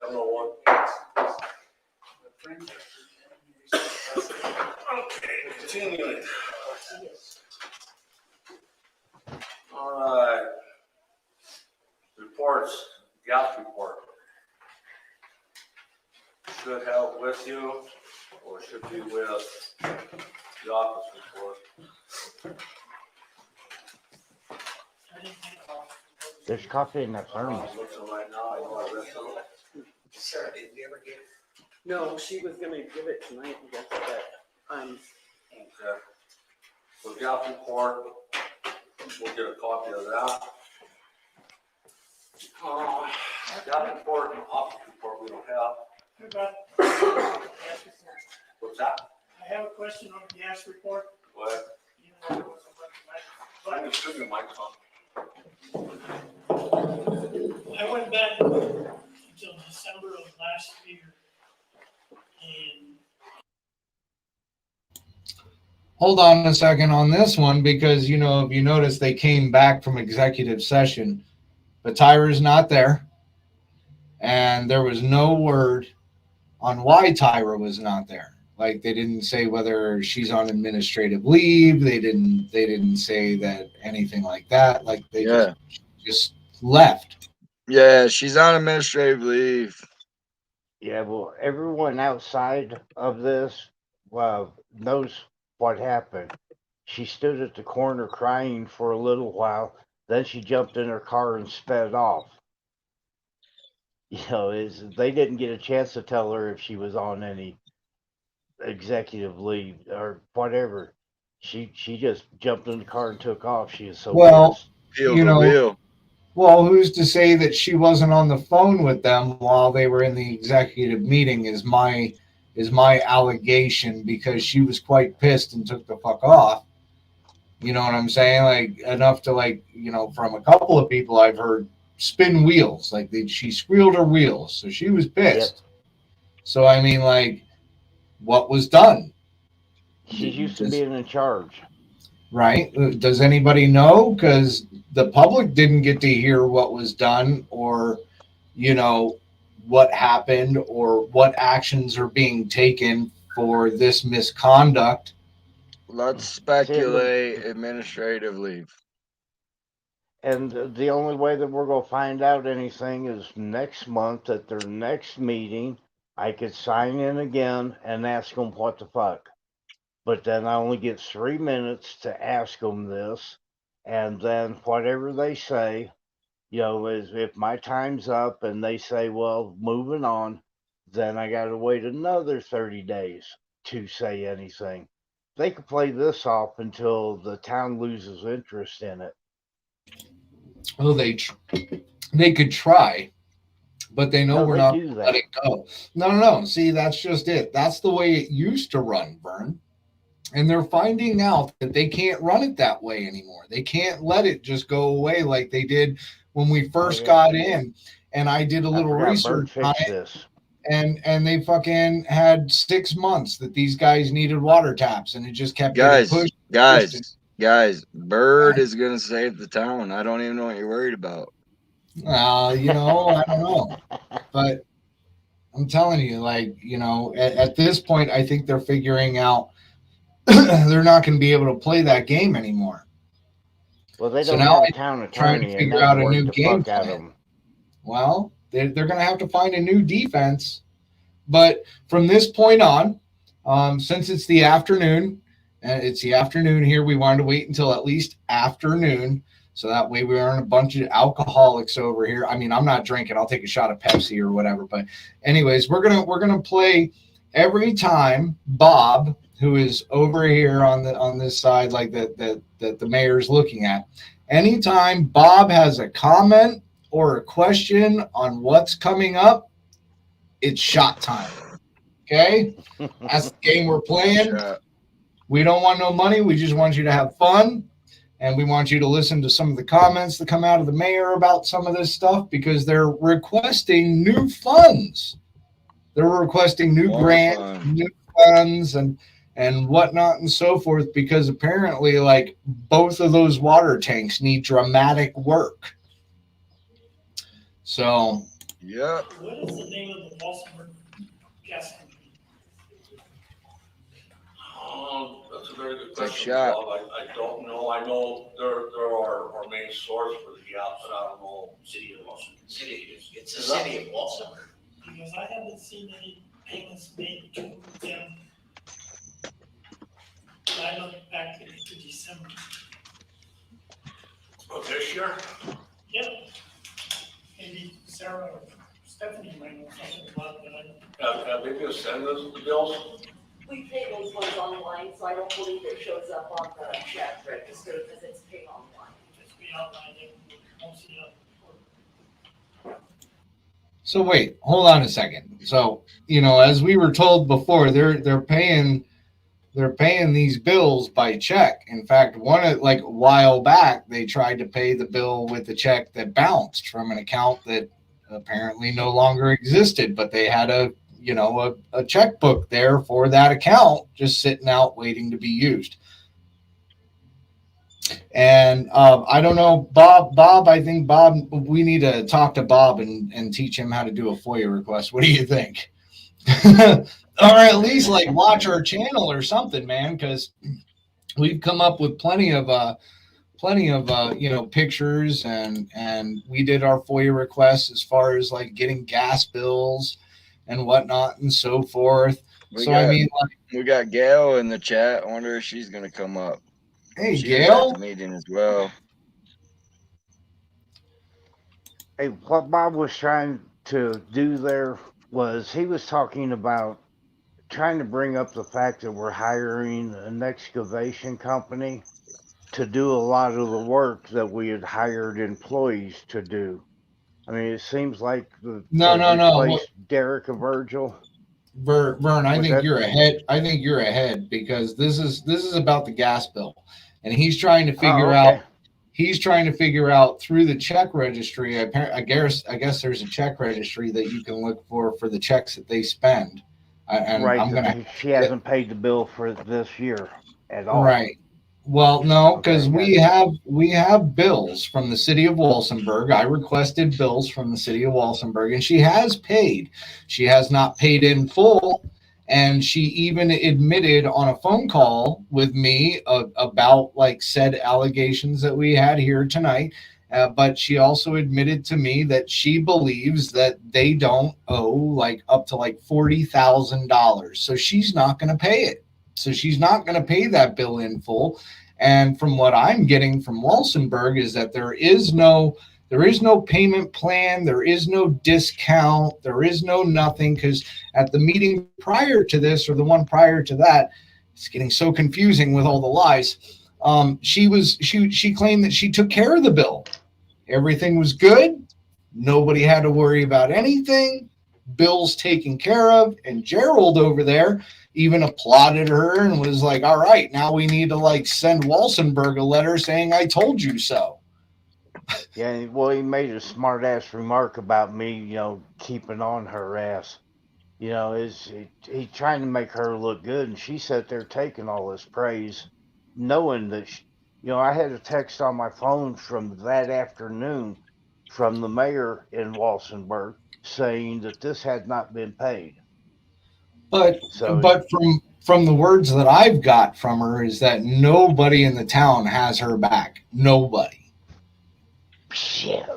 Don't know what. Okay, continuing. All right. Reports, gap report. Should have with you, or should be with the office report. There's coffee in that thermos. I'm looking right now, I know I read through it. Sarah, did we ever get? No, she was gonna give it tonight and get that. Okay. So gap report, we'll get a copy of that. Gap report and office report we don't have. What's that? I have a question on the gas report. What? I just took the microphone. I went back until December of last year, and Hold on a second on this one because, you know, if you notice, they came back from executive session, but Tyra's not there. And there was no word on why Tyra was not there. Like they didn't say whether she's on administrative leave. They didn't say that anything like that. Like they just left. Yeah, she's on administrative leave. Yeah, well, everyone outside of this knows what happened. She stood at the corner crying for a little while. Then she jumped in her car and sped off. You know, they didn't get a chance to tell her if she was on any executive leave or whatever. She just jumped in the car and took off. She was so pissed. You know, well, who's to say that she wasn't on the phone with them while they were in the executive meeting is my allegation, because she was quite pissed and took the fuck off. You know what I'm saying? Like enough to, like, you know, from a couple of people I've heard, spin wheels. Like she squealed her wheels. So she was pissed. Yep. So I mean, like, what was done? She's used to being in charge. Right? Does anybody know? Because the public didn't get to hear what was done, or, you know, what happened, or what actions are being taken for this misconduct. Let's speculate administrative leave. And the only way that we're going to find out anything is next month at their next meeting. I could sign in again and ask them what the fuck. But then I only get 3 minutes to ask them this. And then whatever they say, if my time's up and they say, well, moving on, then I got to wait another 30 days to say anything. They could play this off until the town loses interest in it. Oh, they could try, but they know we're not do that. letting go. No. See, that's just it. That's the way it used to run, Vern. And they're finding out that they can't run it that way anymore. They can't let it just go away like they did when we first got in. And I did a little research on it. And they fucking had 6 months that these guys needed water taps, and it just kept getting pushed. Bird is gonna save the town. I don't even know what you're worried about. I don't know, but I'm telling you, like, at this point, I think they're figuring out they're not going to be able to play that game anymore. Well, they don't have a town attorney, trying to figure out a new game plan. Well, they're going to have to find a new defense. But from this point on, since it's the afternoon, here, we wanted to wait until at least afternoon, so that way we aren't a bunch of alcoholics over here. I mean, I'm not drinking. I'll take a shot of Pepsi or whatever. But anyways, we're gonna play every time Bob, who is over here on this side, like that the mayor's looking at. Anytime Bob has a comment or a question on what's coming up, it's shot time. Okay? That's the game we're playing. We don't want no money. We just want you to have fun. And we want you to listen to some of the comments that come out of the mayor about some of this stuff, because they're requesting new funds. They're requesting new grants, new funds, and whatnot and so forth, because apparently, like, both of those water tanks need dramatic work. So, yeah. What is the name of the Walsenburg gas company? That's a very good question. I don't know. I know they're our main source for the gas, but I don't know. City of Walsenburg. It's the city of Walsenburg. Because I haven't seen any payments made to them. I look back into December. Of this year? Yeah. Maybe Sarah or Stephanie might know something about that. Have they been sending us the bills? We pay those ones online, so I don't believe it shows up on the check register because it's paid online. Just be online, you won't see it. So wait, hold on a second. So, as we were told before, they're paying these bills by check. In fact, a while back, they tried to pay the bill with a check that bounced from an account that apparently no longer existed, but they had a checkbook there for that account just sitting out waiting to be used. And I don't know, Bob, I think we need to talk to Bob and teach him how to do a FOIA request. What do you think? Or at least watch our channel or something, man, because we've come up with plenty of pictures, and we did our FOIA requests as far as getting gas bills and whatnot and so forth. We got Gail in the chat. I wonder if she's gonna come up. Hey, she Gail. Was at the meeting as well. Hey, what Bob was trying to do there was he was talking about trying to bring up the fact that we're hiring an excavation company to do a lot of the work that we had hired employees to do. I mean, it seems like no. Derek and Virgil. Vern, I think you're ahead. I think you're ahead, because this is about the gas bill, and he's trying to figure out. He's trying to figure out through the check registry. I guess there's a check registry that you can look for the checks that they spend. And she hasn't paid the bill for this year at all. Right. Well, no, because we have bills from the city of Walsenburg. I requested bills from the city of Walsenburg, and she has paid. She has not paid in full, and she even admitted on a phone call with me about said allegations that we had here tonight. But she also admitted to me that she believes that they don't owe up to $40,000. So she's not going to pay it. So she's not going to pay that bill in full. And from what I'm getting from Walsenburg is that there is no There is no payment plan. There is no discount. There is no nothing, because at the meeting prior to this or the one prior to that, it's getting so confusing with all the lies. She claimed that she took care of the bill. Everything was good. Nobody had to worry about anything. Bill's taken care of. And Gerald over there even applauded her and was like, all right, now we need to like send Walsenberg a letter saying I told you so. Yeah, well, he made a smart ass remark about me, keeping on her ass. He's trying to make her look good, and she sat there taking all this praise, knowing that, I had a text on my phone from that afternoon from the mayor in Walsenburg saying that this had not been paid. But from the words that I've got from her is that nobody in the town has her back. Nobody. Shit.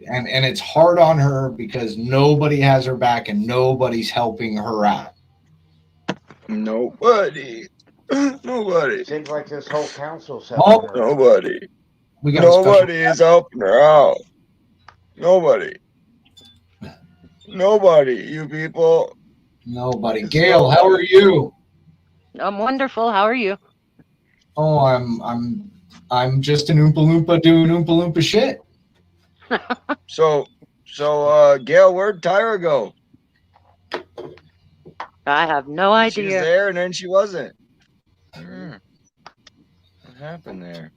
And it's hard on her because nobody has her back and nobody's helping her out. Nobody. Nobody. Seems like this whole council's helping her. Nobody. We got Nobody is helping her out. Nobody. Nobody, you people. Nobody. Gail, how are you? I'm wonderful. How are you? Oh, I'm just an Oompa Loompa doing Oompa Loompa shit. So Gail, where'd Tyra go? I have no idea. She was there and then she wasn't. What happened there?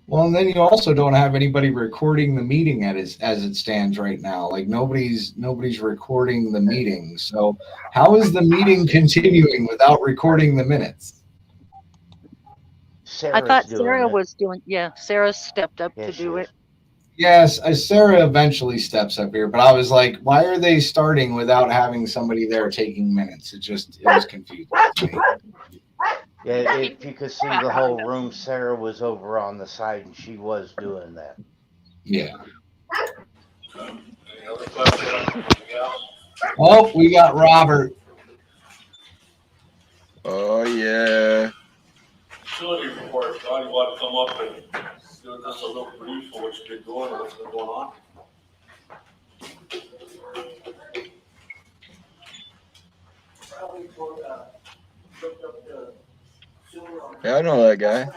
Well, and then you also don't have anybody recording the meeting as it stands right now. Like nobody's recording the meeting. So how is the meeting continuing without recording the minutes? I thought Sarah was doing. Yeah, Sarah stepped up to do it. Yes, Sarah eventually steps up here, but I was like, why are they starting without having somebody there taking minutes? It was confusing to me. Yeah, if you could see the whole room, Sarah was over on the side and she was doing that. Yeah. Any other questions? Oh, we got Robert. Oh yeah. Facility report. John, you want to come up and give us a little brief of what you've been doing, what's been going on? Yeah, I know that guy.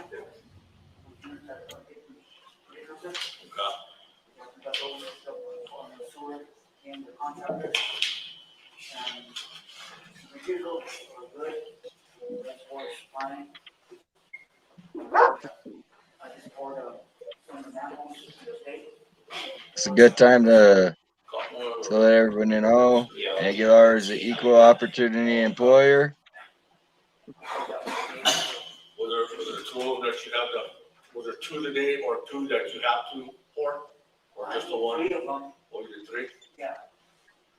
It's a good time to let everyone know Aguilar is an equal opportunity employer. Was there two of them that you have was there two today or two that you have to pour? Or just the one? 3 of them. Or you did 3? Yeah.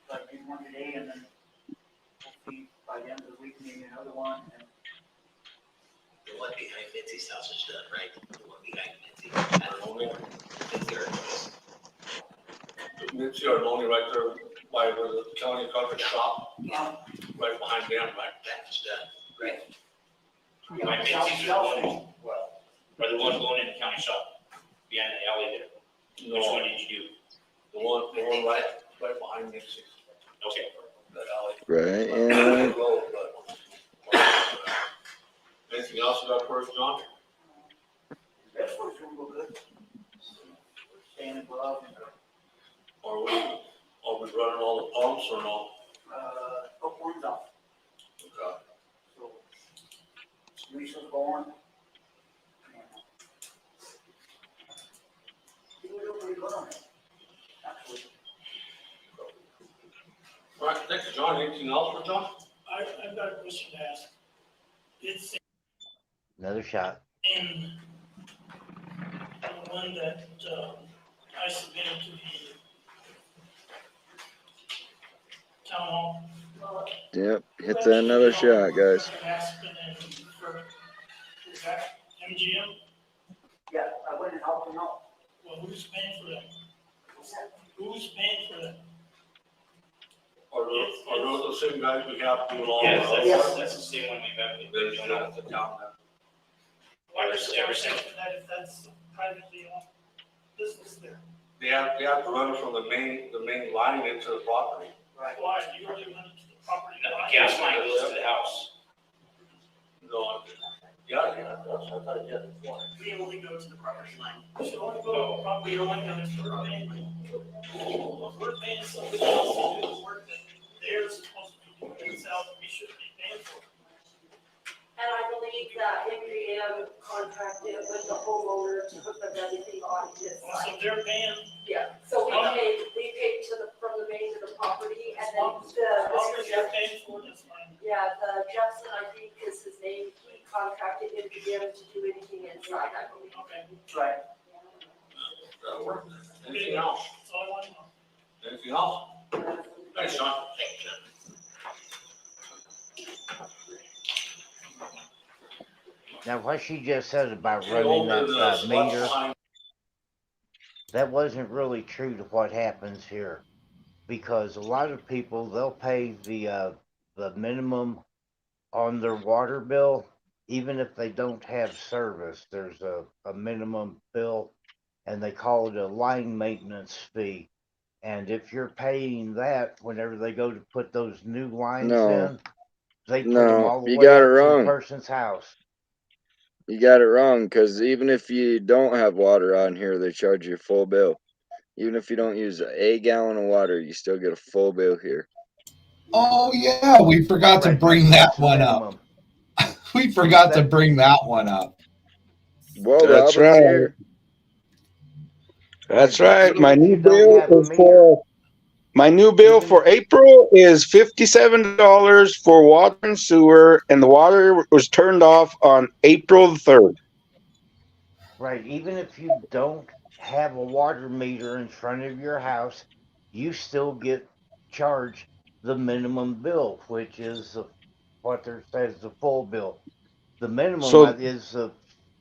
So I did one today and then hopefully by the end of the week, maybe another one. And The one behind Mitzi's house is done, right? The one behind Mitzi. I don't know. Mitzi or only right there by where the county carpet shop. Yeah. Right behind them, right? That's done, right? My Mitzi's are the one, Well, are the ones going in the county shop behind the alley there? No. Which one did you do? The one right behind Mitzi. Okay. That alley. Right, yeah. Anything else you got for us, John? that's what's real good. Staying above and, Are we running all the pumps or no? hook one's off. Okay. So, Lisa's going. We're doing pretty good on it, actually. All right, thanks, John. Anything else for John? I've got a question to ask. It's Another shot. in the one that I submitted to the town hall. Yep, hit that another shot, guys. Aspen and is that MGM? Yeah, I went and helped them out. Well, who's paying for that? What's that? Who's paying for that? Are those the same guys we have doing all Yes, the that's the same one we've had. They're doing it at the town. Ever since. That if that's privately owned. business there. They have to run it from the main line into the property. Right. Why? You already run it to the property. No, the gas line goes to the house. No, yeah, that's, I thought you had it before. We only go to the property line. We should only go to the property line and it's we're paying. We're paying somebody else to do the work that they're supposed to be doing themselves, we should be paying for. And I believe that MGM contracted with the homeowner to hook up everything on his So side. they're paying. Yeah, so we paid from the main to the property, and then Obviously, they're paying for this line. yeah, the Jefferson, I think is his name, he contracted MGM to do anything inside, I believe. Okay. Right. That'll work. Anything else? That's all I want to know. Anything else? Thanks, Sean. Now, what she just said about running that meter, that wasn't really true to what happens here. Because a lot of people, they'll pay the minimum on their water bill, even if they don't have service. There's a minimum bill, and they call it a line maintenance fee. And if you're paying that, whenever they go to put those new lines in, they put them all the way up to the person's house. You got it wrong, because even if you don't have water on here, they charge you a full bill. Even if you don't use a gallon of water, you still get a full bill here. Oh yeah, we forgot to bring that one up. We forgot to bring that one up. Well, that's Robin's right. here. That's right. My new bill for April is $57 for water and sewer, and the water was turned off on April 3rd. Right. Even if you don't have a water meter in front of your house, you still get charged the minimum bill, which is what there says the full bill. The minimum is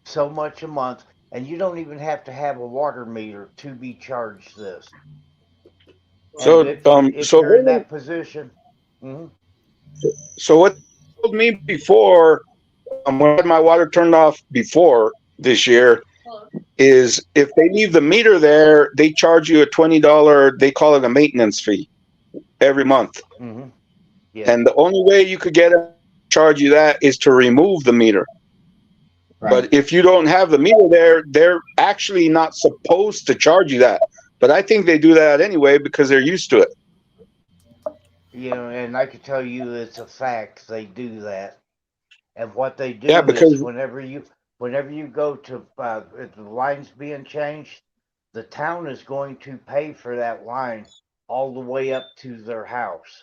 so much a month, and you don't even have to have a water meter to be charged this. So, if you're in that position, so what they told me before, when I had my water turned off before this year, is if they leave the meter there, they charge you a $20. They call it a maintenance fee every month. Yeah. And the only way you could get them to charge you that is to remove the meter. Right. But if you don't have the meter there, they're actually not supposed to charge you that. But I think they do that anyway because they're used to it. You know, and I can tell you it's a fact they do that. And what they do is whenever you go to if the line's being changed, the town is going to pay for that line all the way up to their house.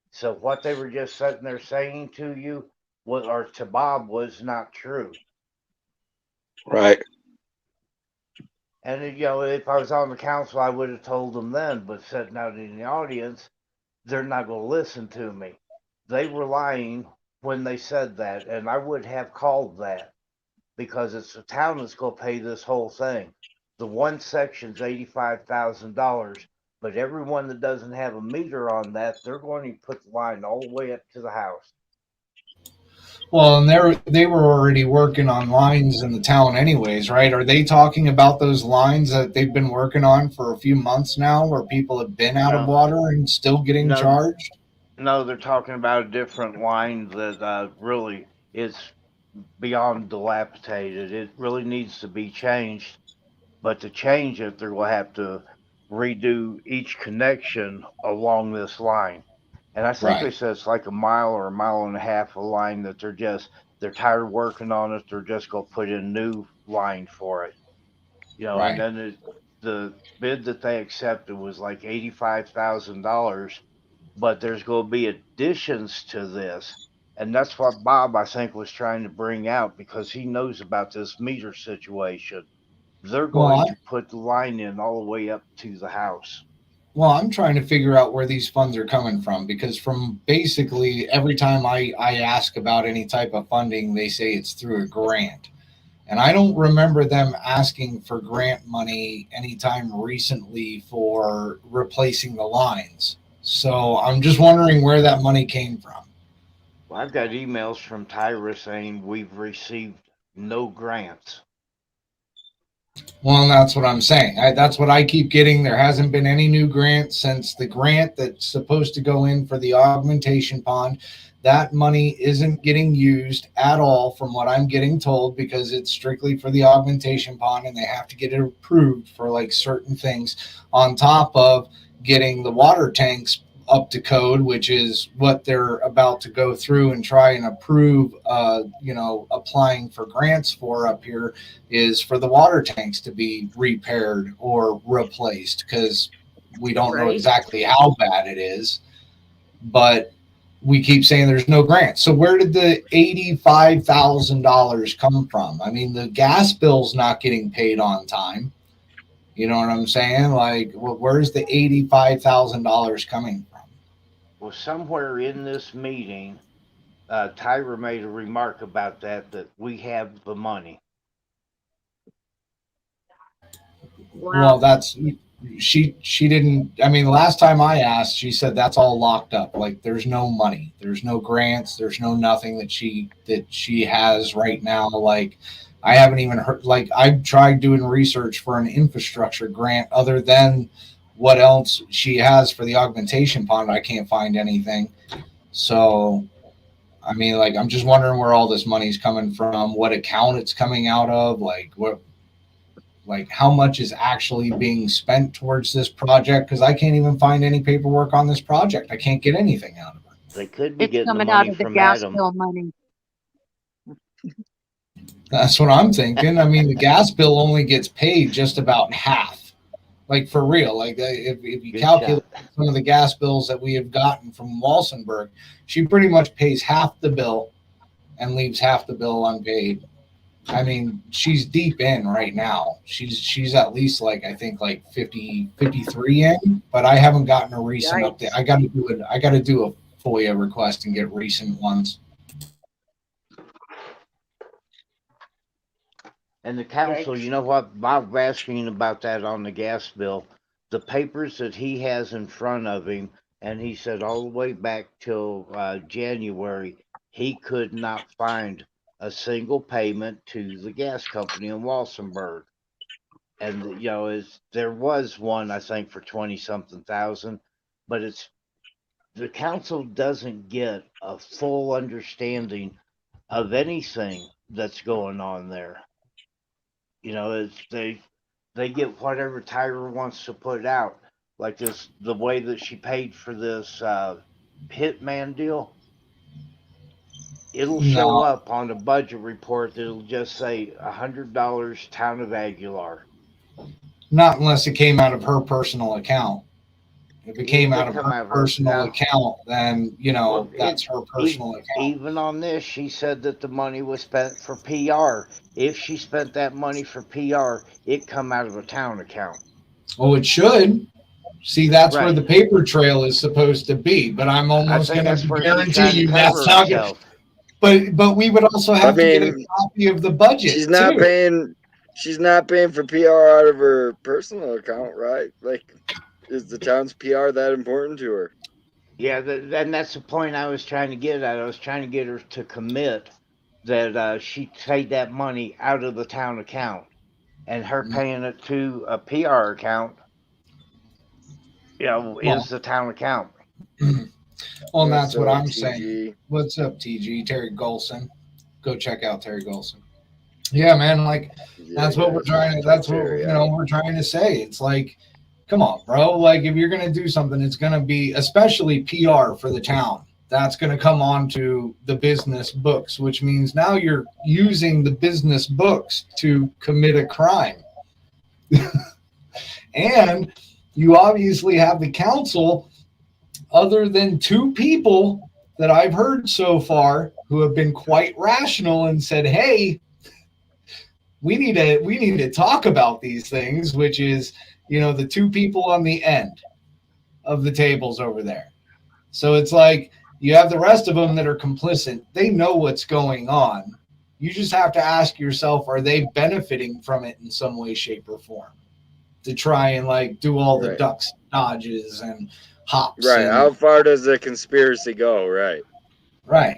So what they were just sitting there saying to you or to Bob was not true. Right. And if I was on the council, I would have told them then. But sitting out in the audience, they're not going to listen to me. They were lying when they said that, and I would have called that because it's the town that's going to pay this whole thing. The one section's $85,000, but everyone that doesn't have a meter on that, they're going to put the line all the way up to the house. Well, and they were already working on lines in the town anyways, right? Are they talking about those lines that they've been working on for a few months now where people have been out of water and still getting charged? No, they're talking about a different line that really is beyond dilapidated. It really needs to be changed. But to change it, they're going to have to redo each connection along this line. And I think they said it's like a mile or a mile and a half of line that they're tired of working on it. They're just going to put in new line for it. And then the bid that they accepted was like $85,000, but there's going to be additions to this. And that's what Bob, I think, was trying to bring out because he knows about this meter situation. They're going to put the line in all the way up to the house. Well, I'm trying to figure out where these funds are coming from because from basically every time I ask about any type of funding, they say it's through a grant. And I don't remember them asking for grant money anytime recently for replacing the lines. So I'm just wondering where that money came from. Well, I've got emails from Tyra saying we've received no grants. Well, that's what I'm saying. That's what I keep getting. There hasn't been any new grant since the grant that's supposed to go in for the augmentation pond. That money isn't getting used at all, from what I'm getting told, because it's strictly for the augmentation pond, and they have to get it approved for like certain things, on top of getting the water tanks up to code, which is what they're about to go through and try and approve, applying for grants for up here, is for the water tanks to be repaired or replaced, because we don't know Right. exactly how bad it is, but we keep saying there's no grant. So where did the $85,000 come from? I mean, the gas bill's not getting paid on time. You know what I'm saying? Like, where's the $85,000 coming from? Well, somewhere in this meeting, Tyra made a remark about that we have the money. Well, that's she didn't. I mean, the last time I asked, she said that's all locked up. Like, there's no money, there's no grants, there's no nothing that she has right now. Like, I haven't even heard. Like, I've tried doing research for an infrastructure grant other than what else she has for the augmentation pond. I can't find anything. So, I mean, like, I'm just wondering where all this money's coming from, what account it's coming out of, like how much is actually being spent towards this project, because I can't even find any paperwork on this project. I can't get anything out of it. They could be It's getting the coming out money of the from gas Adam. bill money. That's what I'm thinking. I mean, the gas bill only gets paid just about half. Like, for real. Like, if you Good calculate shot. some of the gas bills that we have gotten from Walsenburg, she pretty much pays half the bill and leaves half the bill unpaid. I mean, she's deep in right now. She's at least like, I think like 50, 53 in, but I haven't gotten a recent update. I got to do a FOIA request and get recent ones. And the council, you know what? Bob asking about that on the gas bill. The papers that he has in front of him, and he said all the way back till January, he could not find a single payment to the gas company in Walsenburg. And there was one, I think, for 20-something thousand, but the council doesn't get a full understanding of anything that's going on there. They get whatever Tyra wants to put out, like the way that she paid for this Hitman deal. It'll show up on the budget report that'll just say $100 Town of Aguilar. Not unless it came out of her personal account. If it came out of come her out of personal account, then that's her personal account. Even on this, she said that the money was spent for PR. If she spent that money for PR, it come out of a town account. Oh, it should. See, that's where the paper trail is supposed to be. But I'm almost going to guarantee you that's not going to. But we would also have to get a copy of the budget. She's not paying. She's not paying for PR out of her personal account, right? Like, is the town's PR that important to her? Yeah, and that's the point I was trying to get at. I was trying to get her to commit that she paid that money out of the town account, and her paying it to a PR account, is the town account. Well, that's what I'm saying. What's up, TG? Terry Golson. Go check out Terry Golson. Yeah, man. Like, that's what we're trying to. That's what we're trying to say. It's like, come on, bro. Like, if you're gonna do something, it's gonna be especially PR for the town. That's gonna come onto the business books, which means now you're using the business books to commit a crime. And you obviously have the council, other than two people that I've heard so far, who have been quite rational and said, hey, we need to talk about these things, which is, the two people on the end of the tables over there. So it's like, you have the rest of them that are complicit. They know what's going on. You just have to ask yourself, are they benefiting from it in some way, shape, or form, to try and do all the ducks, dodges, and hops. Right. How far does the conspiracy go? Right. Right.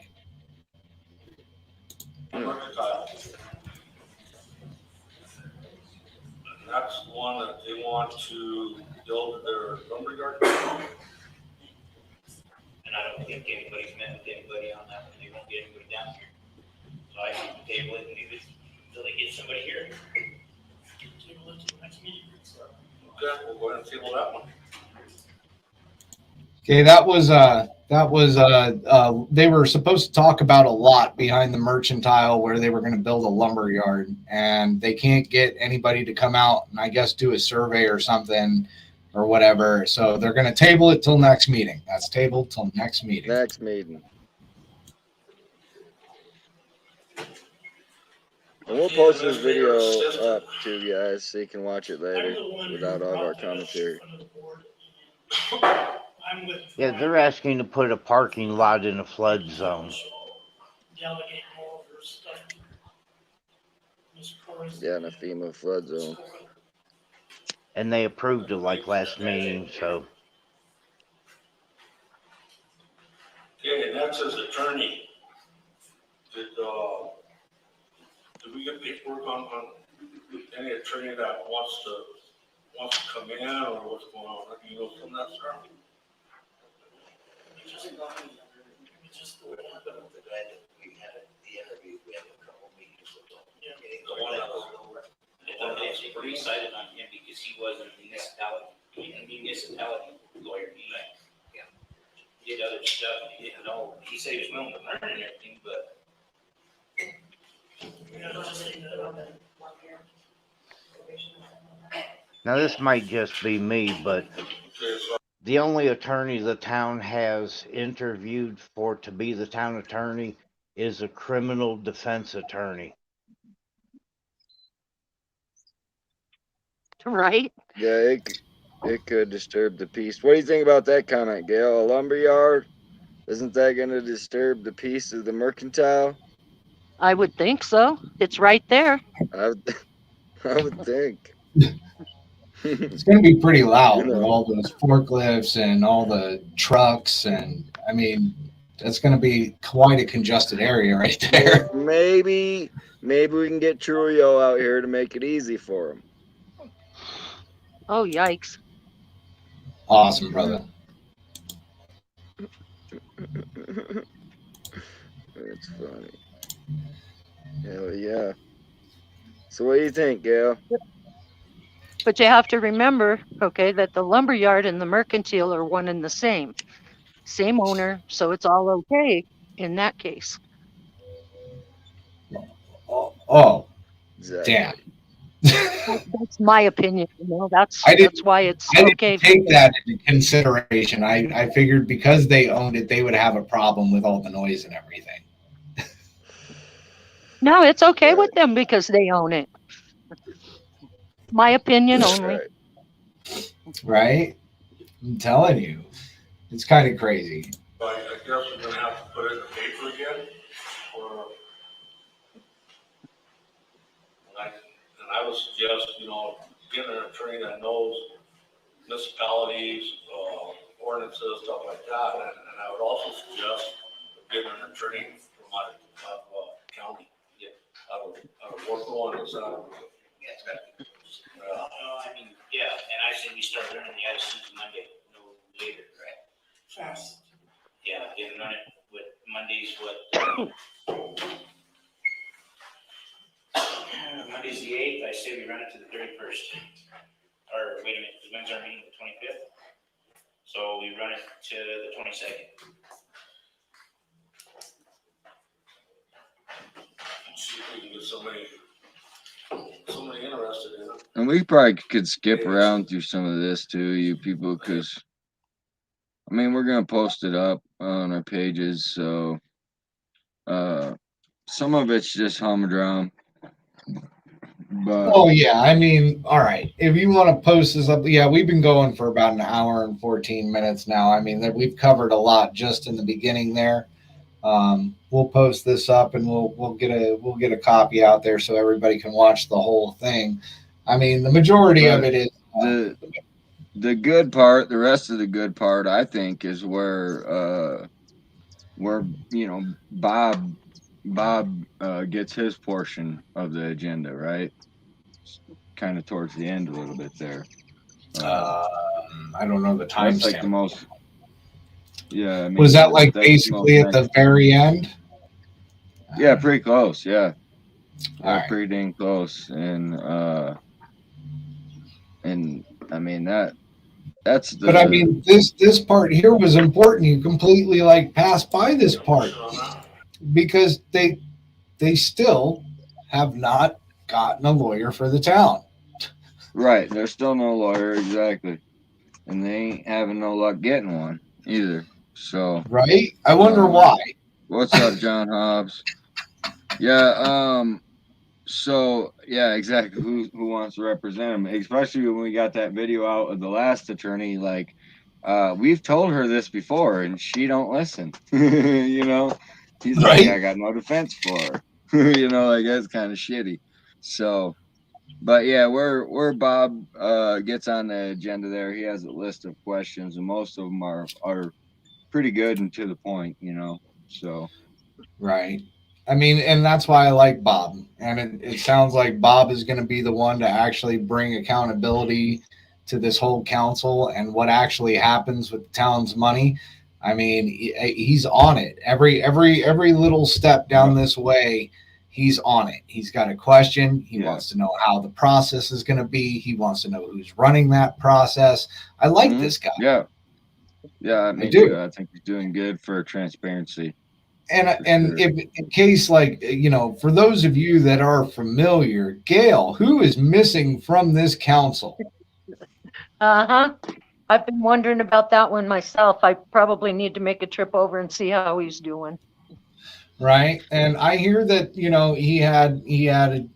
that's the one that they want to build their lumberyard. And I don't think anybody's met with anybody on that, and they won't get anybody down here. So I can table it and leave it until they get somebody here. Table it to the next meeting. Okay, we'll go ahead and table that one. Okay, they were supposed to talk about a lot behind the mercantile where they were going to build a lumber yard, and they can't get anybody to come out and I guess do a survey or something or whatever. So they're going to table it till next meeting. That's tabled till next meeting. Next meeting. And we'll post this video up to you guys so you can watch it later without all of our commentary. Yeah, they're asking to put a parking lot in a flood zone. Delegate more of her stuff. Yeah, in a FEMA flood zone. And they approved it like last meeting, so. Okay, next is attorney. Did we get paperwork on any attorney that wants to come in or what's going on? You know from that, sir? The guy that we had at the interview, we had a couple meetings with him. The one that was pretty excited on him because he was a municipality lawyer. He did other stuff. He didn't know. He said he was willing to learn and everything, but. Now this might just be me, but the only attorney the town has interviewed for to be the town attorney is a criminal defense attorney. Right? Yeah, it could disturb the peace. What do you think about that comment, Gail? A lumberyard? Isn't that going to disturb the peace of the mercantile? I would think so. It's right there. I would think. It's going to be pretty loud with all those forklifts and all the trucks, and I mean, that's going to be quite a congested area right there. Maybe we can get Truyo out here to make it easy for him. Oh, yikes. Awesome, brother. That's funny. Hell yeah. So what do you think, Gail? But you have to remember, okay, that the lumberyard and the mercantile are one and the same. Same owner, so it's all okay in that case. Oh, exactly. Damn. That's my opinion. You know, that's why it's okay. Take that into consideration. I figured because they owned it, they would have a problem with all the noise and everything. No, it's okay with them because they own it. My opinion only. Right? I'm telling you. It's kind of crazy. I guess we're gonna have to put it in the paper again, or, and I would suggest, getting an attorney that knows municipalities, ordinances, stuff like that, and I would also suggest getting an attorney from out of county. Yeah. Out of work on this out of. Yeah, it's got to be. And I say we start learning the attitudes Monday, no later, right? Fast. Yeah, didn't run it with Mondays, Monday's the 8th, I say we run it to the 31st. Or wait a minute, when's our meeting, the 25th? So we run it to the 22nd. Let's see if we can get somebody interested in it. And we probably could skip around through some of this too, you people, because I mean we're gonna post it up on our pages, so some of it's just humdrum. But oh yeah, I mean, all right. If you want to post this up, yeah, we've been going for about an hour and 14 minutes now. I mean, we've covered a lot just in the beginning there. We'll post this up and we'll get a copy out there so everybody can watch the whole thing. I mean, the majority of it is the good part. The rest of the good part, I think, is where Bob gets his portion of the agenda, right? kind of towards the end a little bit there. I don't know the That's like timestamp. the most. Yeah, I mean, Was that like that's basically at the very end? Yeah, pretty close. Yeah, All right. pretty dang close. And I mean that's the. But I mean, this part here was important. You completely like passed by this part because they still have not gotten a lawyer for the town. Right, there's still no lawyer, exactly, and they ain't having no luck getting one either. So right, I wonder why. What's up, John Hobbs? Yeah, so yeah, exactly. Who wants to represent him? Especially when we got that video out of the last attorney. Like, we've told her this before, and she don't listen. You know, he's right? like, I got no defense for her. You know, like that's kind of shitty. So, but yeah, where Bob gets on the agenda there, he has a list of questions, and most of them are pretty good and to the point. You know, so. Right. I mean, and that's why I like Bob. And it sounds like Bob is going to be the one to actually bring accountability to this whole council and what actually happens with the town's money. I mean, he's on it. Every little step down this way, he's on it. He's got a question. He wants to know how the process is going to be. He wants to know who's running that process. I like this guy. Yeah. Yeah, me do. too. I think he's doing good for transparency. And if in case, like, you know, for those of you that are familiar, Gail, who is missing from this council? I've been wondering about that one myself. I probably need to make a trip over and see how he's doing. Right. And I hear that, you know, he had a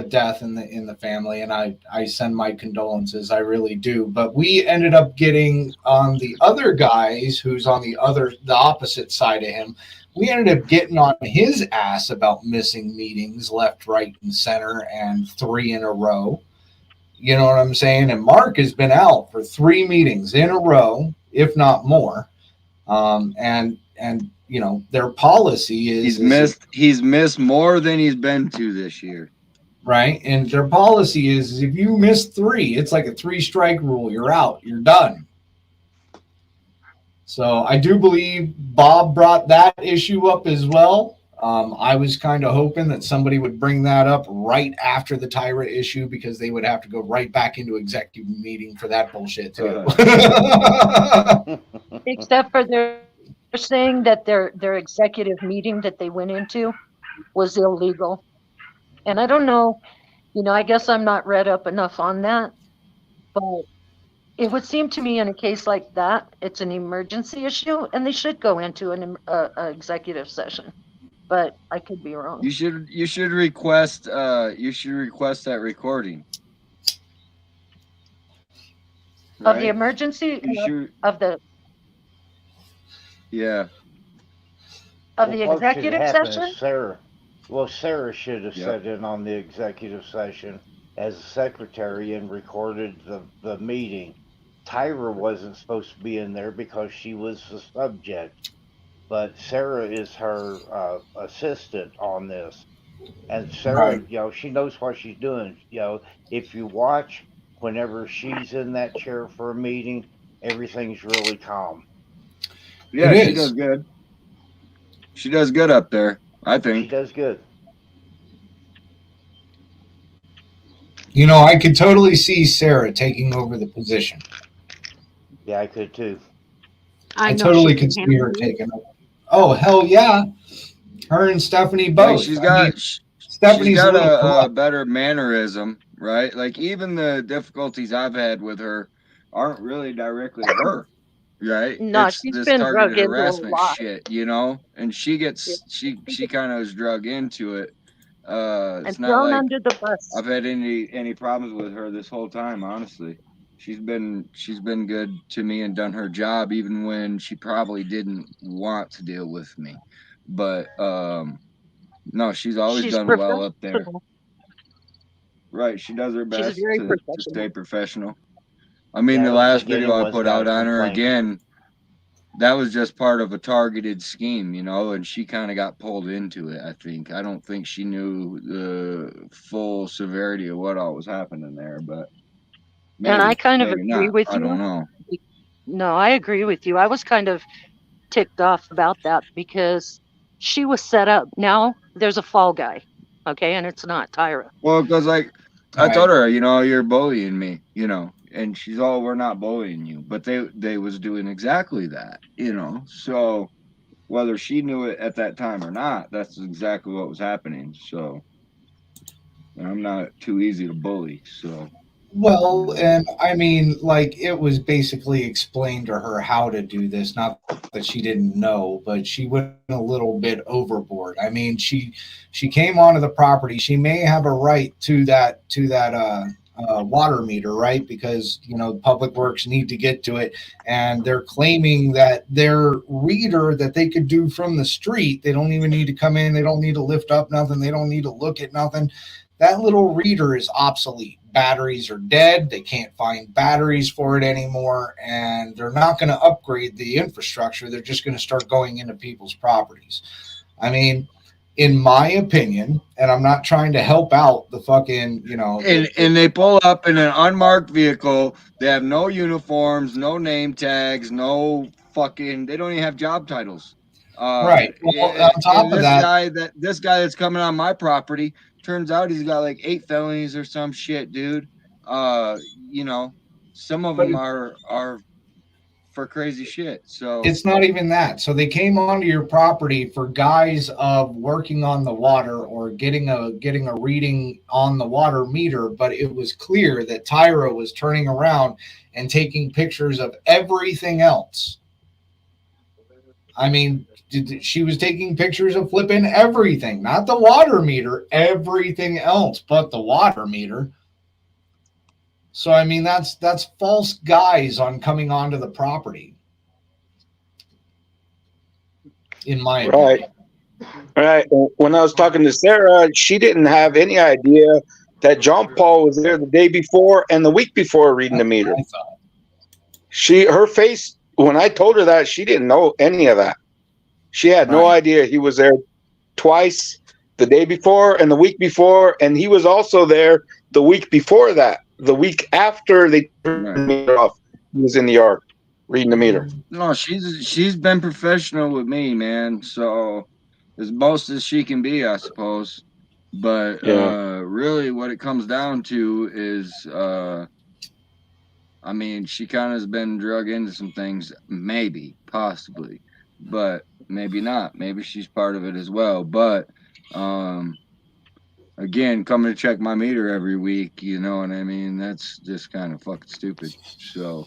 death in the family, and I send my condolences. I really do. But we ended up getting on the other guys who's on the opposite side of him. We ended up getting on his ass about missing meetings left, right, and center, and 3 in a row. You know what I'm saying? And Mark has been out for 3 meetings in a row, if not more. And you know, their policy is he's missed more than he's been to this year. Right. And their policy is if you miss 3, it's like a 3-strike rule. You're out. You're done. So I do believe Bob brought that issue up as well. I was kind of hoping that somebody would bring that up right after the Tyra issue, because they would have to go right back into executive meeting for that bullshit too. Except for they're saying that their executive meeting that they went into was illegal. And I don't know, you know, I guess I'm not read up enough on that, but it would seem to me in a case like that, it's an emergency issue and they should go into an executive session. But I could be wrong. You should request that recording. Of the emergency of the executive session? Sarah should have sat in on the executive session as a secretary and recorded the meeting. Tyra wasn't supposed to be in there because she was the subject, but Sarah is her assistant on this. And Sarah, you know, she knows what she's doing. You know, if you watch, whenever she's in that chair for a meeting, everything's really calm. Yeah, she does good. She does good up there, I think. She does good. You know, I could totally see Sarah taking over the position. Yeah, I could too. I totally could see her taking over. Oh, hell yeah. Her and Stephanie both. Like she's got a better mannerism, right? Like even the difficulties I've had with her aren't really directly her, right? No, it's she's this been targeted drug into a harassment lot. shit, you know? And she kind of is drug into it. It's not thrown like under the bus. I've had any problems with her this whole time, honestly. She's been good to me and done her job even when she probably didn't want to deal with me. But no, she's always done well up there. Right, she does her best to stay professional. I mean, the last video I put out on her again. that was just part of a targeted scheme, you know, and she kind of got pulled into it, I think. I don't think she knew the full severity of what all was happening there, but And I maybe, kind of maybe agree not. with I don't you. know. No, I agree with you. I was kind of ticked off about that because she was set up. Now there's a fall guy, okay, and it's not Tyra. Well, because like I Right. told her, you know, you're bullying me, you know, and she's all, we're not bullying you, but they was doing exactly that, you know. So whether she knew it at that time or not, that's exactly what was happening. So and I'm not too easy to bully, so. Well, and I mean, like, it was basically explained to her how to do this, not that she didn't know, but she went a little bit overboard. I mean, she came onto the property. She may have a right to that water meter, right? Because you know public works need to get to it, and they're claiming that their reader that they could do from the street, they don't even need to come in, they don't need to lift up nothing, they don't need to look at nothing. That little reader is obsolete. Batteries are dead. They can't find batteries for it anymore, and they're not going to upgrade the infrastructure. They're just going to start going into people's properties. I mean, in my opinion, and I'm not trying to help out the fucking, you know, And they pull up in an unmarked vehicle. They have no uniforms, no name tags, no fucking. They don't even have job titles. Right. Well, on top And of that, this guy that's coming on my property, turns out he's got like 8 felonies or some shit, dude. You know, some of them are for crazy shit. So it's not even that. So they came onto your property for guise of working on the water or getting a reading on the water meter, but it was clear that Tyra was turning around and taking pictures of everything else. I mean, she was taking pictures of flipping everything, not the water meter, everything else but the water meter. So I mean, that's false guise on coming onto the property, in my opinion. Right. When I was talking to Sarah, she didn't have any idea that John Paul was there the day before and the week before reading the meter. Her face, when I told her that, she didn't know any of that. She had no idea he was there twice, the day before and the week before, and he was also there the week before that. The week after they turned the meter off, he was in the yard reading the meter. no, she's been professional with me, man. So as most as she can be, I suppose. But really, what it comes down to is, I mean, she kind of has been drug into some things, maybe, possibly, but maybe not. Maybe she's part of it as well. But again, coming to check my meter every week, you know what I mean? That's just kind of fucking stupid. So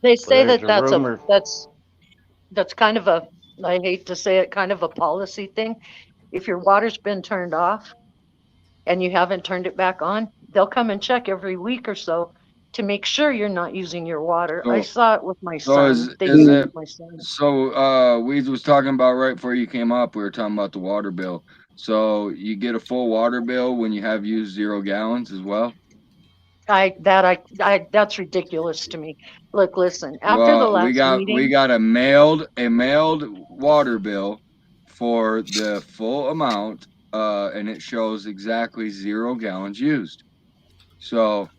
They say there's that a rumor. that's kind of a, I hate to say it, kind of a policy thing. If your water's been turned off and you haven't turned it back on, they'll come and check every week or so to make sure you're not using your water. I saw it with my son. They did it with my son. So Weeds was talking about right before you came up, we were talking about the water bill. So you get a full water bill when you have used 0 gallons as well? That's ridiculous to me. Look, listen, after the Well, we last got a mailed water bill for the full amount, and it shows exactly 0 gallons used. So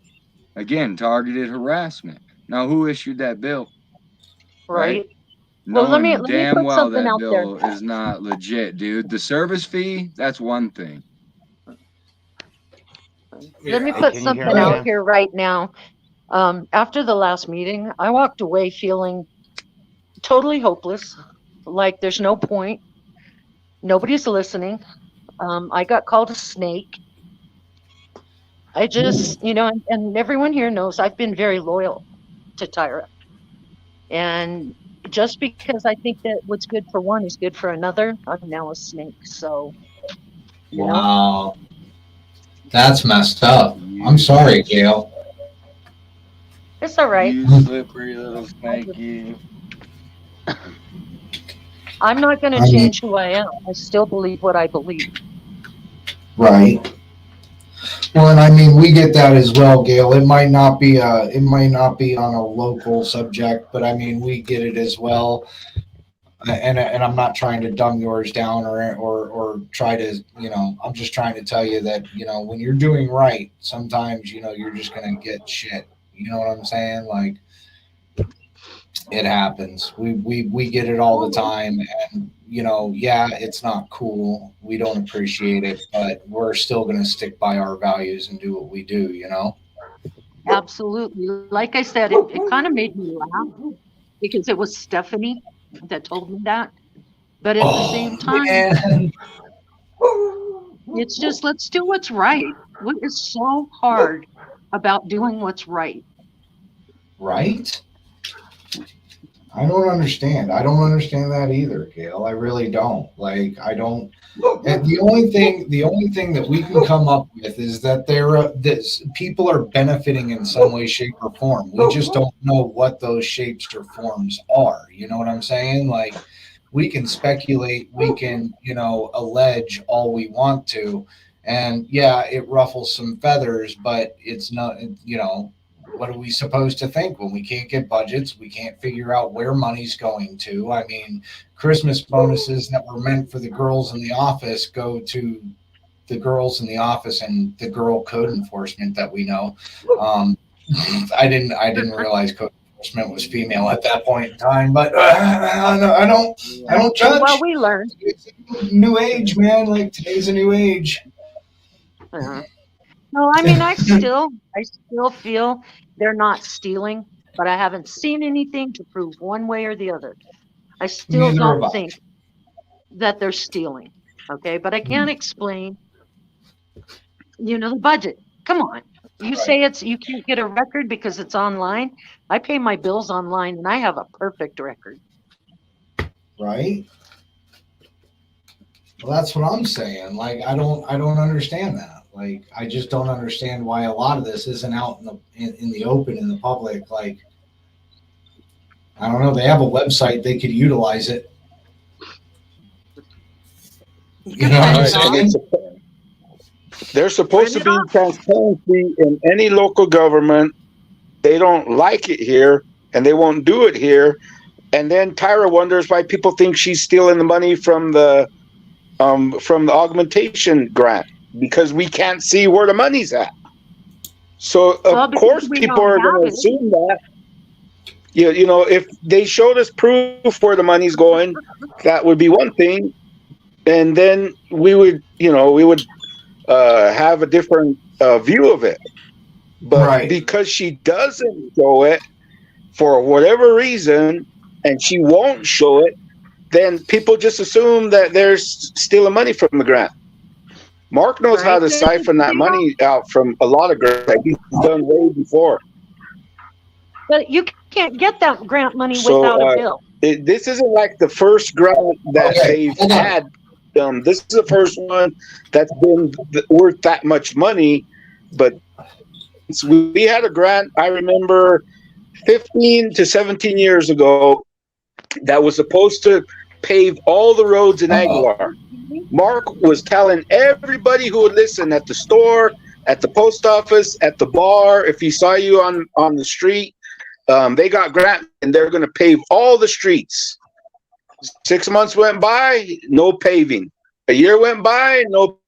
again, targeted harassment. Now, who issued that bill? right? Well, Knowing let me damn put well something that out there. bill is not legit, dude. The service fee, that's one thing. Let me Hey, put can you hear something me out now? here right now. After the last meeting, I walked away feeling totally hopeless, like there's no point. Nobody's listening. I got called a snake. I just, and everyone here knows I've been very loyal to Tyra. And just because I think that what's good for one is good for another, I'm now a snake. So, Wow, that's messed up. I'm sorry, Gail. It's all right. You slippery little snakey. I'm not going to change who I am. I still believe what I believe. Right. Well, and I mean, we get that as well, Gail. It might not be on a local subject, but I mean, we get it as well. And I'm not trying to dumb yours down or try to, I'm just trying to tell you that, when you're doing right, sometimes, you're just going to get shit. You know what I'm saying? Like, it happens. We get it all the time. And, yeah, it's not cool. We don't appreciate it, but we're still going to stick by our values and do what we do, Absolutely. Like I said, it kind of made me laugh because it was Stephanie that told me that. But at the same time, man. It's just let's do what's right. What is so hard about doing what's right? Right? I don't understand. I don't understand that either, Gail. I really don't. Like, I don't. And the only thing that we can come up with is that this people are benefiting in some way, shape, or form. We just don't know what those shapes or forms are. You know what I'm saying? Like, we can speculate, we can, allege all we want to, and yeah, it ruffles some feathers, but it's not, what are we supposed to think when we can't get budgets? We can't figure out where money's going to. I mean, Christmas bonuses that were meant for the girls in the office go to the girls in the office and the girl code enforcement that we know. I didn't realize code enforcement was female at that point in time, but I don't judge. Well, we learned. It's a new age, man. Like, today's a new age. No, I mean, I still feel they're not stealing, but I haven't seen anything to prove one way or the other. I still Neither don't have I. think that they're stealing. Okay, but I can't explain, the budget. Come on. You say you can't get a record because it's online. I pay my bills online and I have a perfect record. Right? Well, that's what I'm saying. Like, I don't understand that. Like, I just don't understand why a lot of this isn't out in the open, in the public. Like, I don't know. They have a website. They could utilize it. You know what I'm saying? There's supposed to be transparency in any local government. They don't like it here, and they won't do it here. And then Tyra wonders why people think she's stealing the money from the augmentation grant, because we can't see where the money's at. So of course people are going to assume that. If they showed us proof where the money's going, that would be one thing, and then we would have a different view of it. But because she doesn't show it for whatever reason, and she won't show it, then people just assume that they're stealing money from the grant. Mark knows how to siphon that money out from a lot of grants that he's done way before. But you can't get that grant money without a bill. This isn't like the first grant that they've had. This is the first one that's been worth that much money. But we had a grant, I remember 15 to 17 years ago, that was supposed to pave all the roads in Aguilar. Mark was telling everybody who would listen, at the store, at the post office, at the bar, if he saw you on the street, they got grant and they're going to pave all the streets. 6 months went by, no paving. A year went by, no.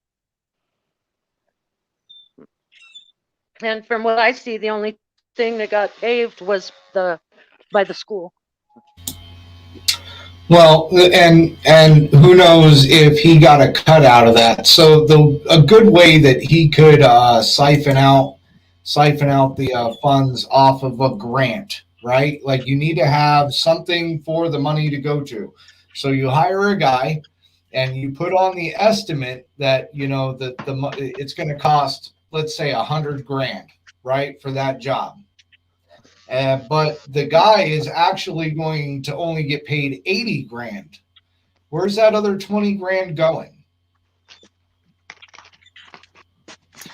And from what I see, the only thing that got paved was by the school. Well, and who knows if he got a cut out of that. So a good way that he could siphon out the funds off of a grant, right? Like, you need to have something for the money to go to. So you hire a guy and you put on the estimate that, it's going to cost, let's say, $100,000, right, for that job. But the guy is actually going to only get paid $80,000. Where's that other $20,000 going?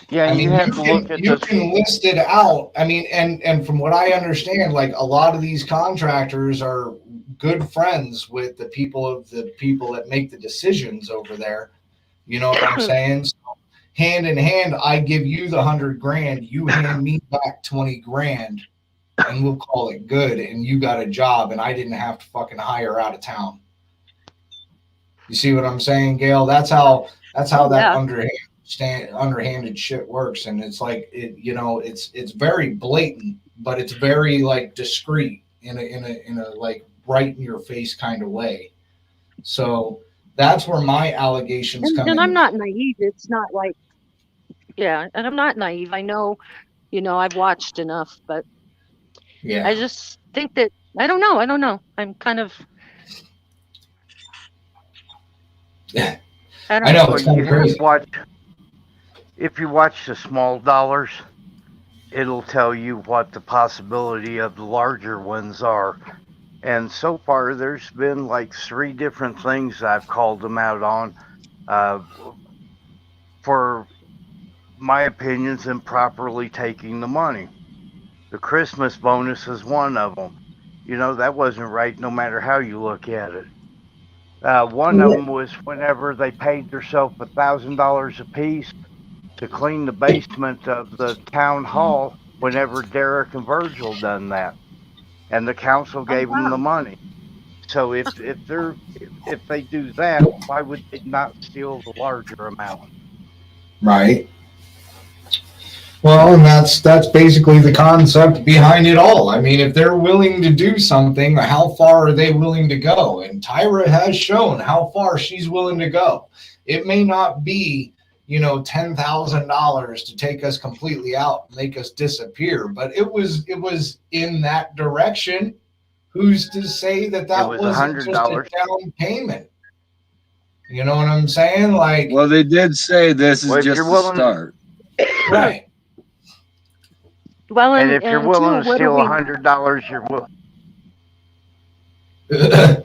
Yeah, I mean, you have to look at you can list it out. I mean, and from what I understand, like, a lot of these contractors are good friends with the people that make the decisions over there. You know what I'm saying? So hand in hand, I give you the 100 grand, you hand me back 20 grand, and we'll call it good. And you got a job, and I didn't have to fucking hire out of town. You see what I'm saying, Gail? That's how that underhanded shit works. And it's like it's very blatant, but it's very like discreet in a like right in your face kind of way. So that's where my allegations come in. And I'm not naive. It's not like, yeah, and I'm not naive. I know, I've watched enough, but yeah, I just think that I don't know. I'm kind of. Yeah, I know it's kind of crazy. If you watch the small dollars, it'll tell you what the possibility of the larger ones are. And so far, there's been like 3 different things I've called them out on for my opinions improperly taking the money. The Christmas bonus is one of them. That wasn't right no matter how you look at it. One of them was whenever they paid themselves $1,000 apiece to clean the basement of the town hall whenever Derek and Virgil done that. And the council gave them the money. So if they do that, why would they not steal the larger amount? Right. Well, and that's basically the concept behind it all. I mean, if they're willing to do something, how far are they willing to go? And Tyra has shown how far she's willing to go. It may not be, $10,000 to take us completely out, make us disappear, but it was in that direction. Who's to say that was wasn't just a $100 down payment? You know what I'm saying? Like, well, they did say this is Well, if just you're the willing- start. right. Well, And if you're willing to steal $100, you're willing.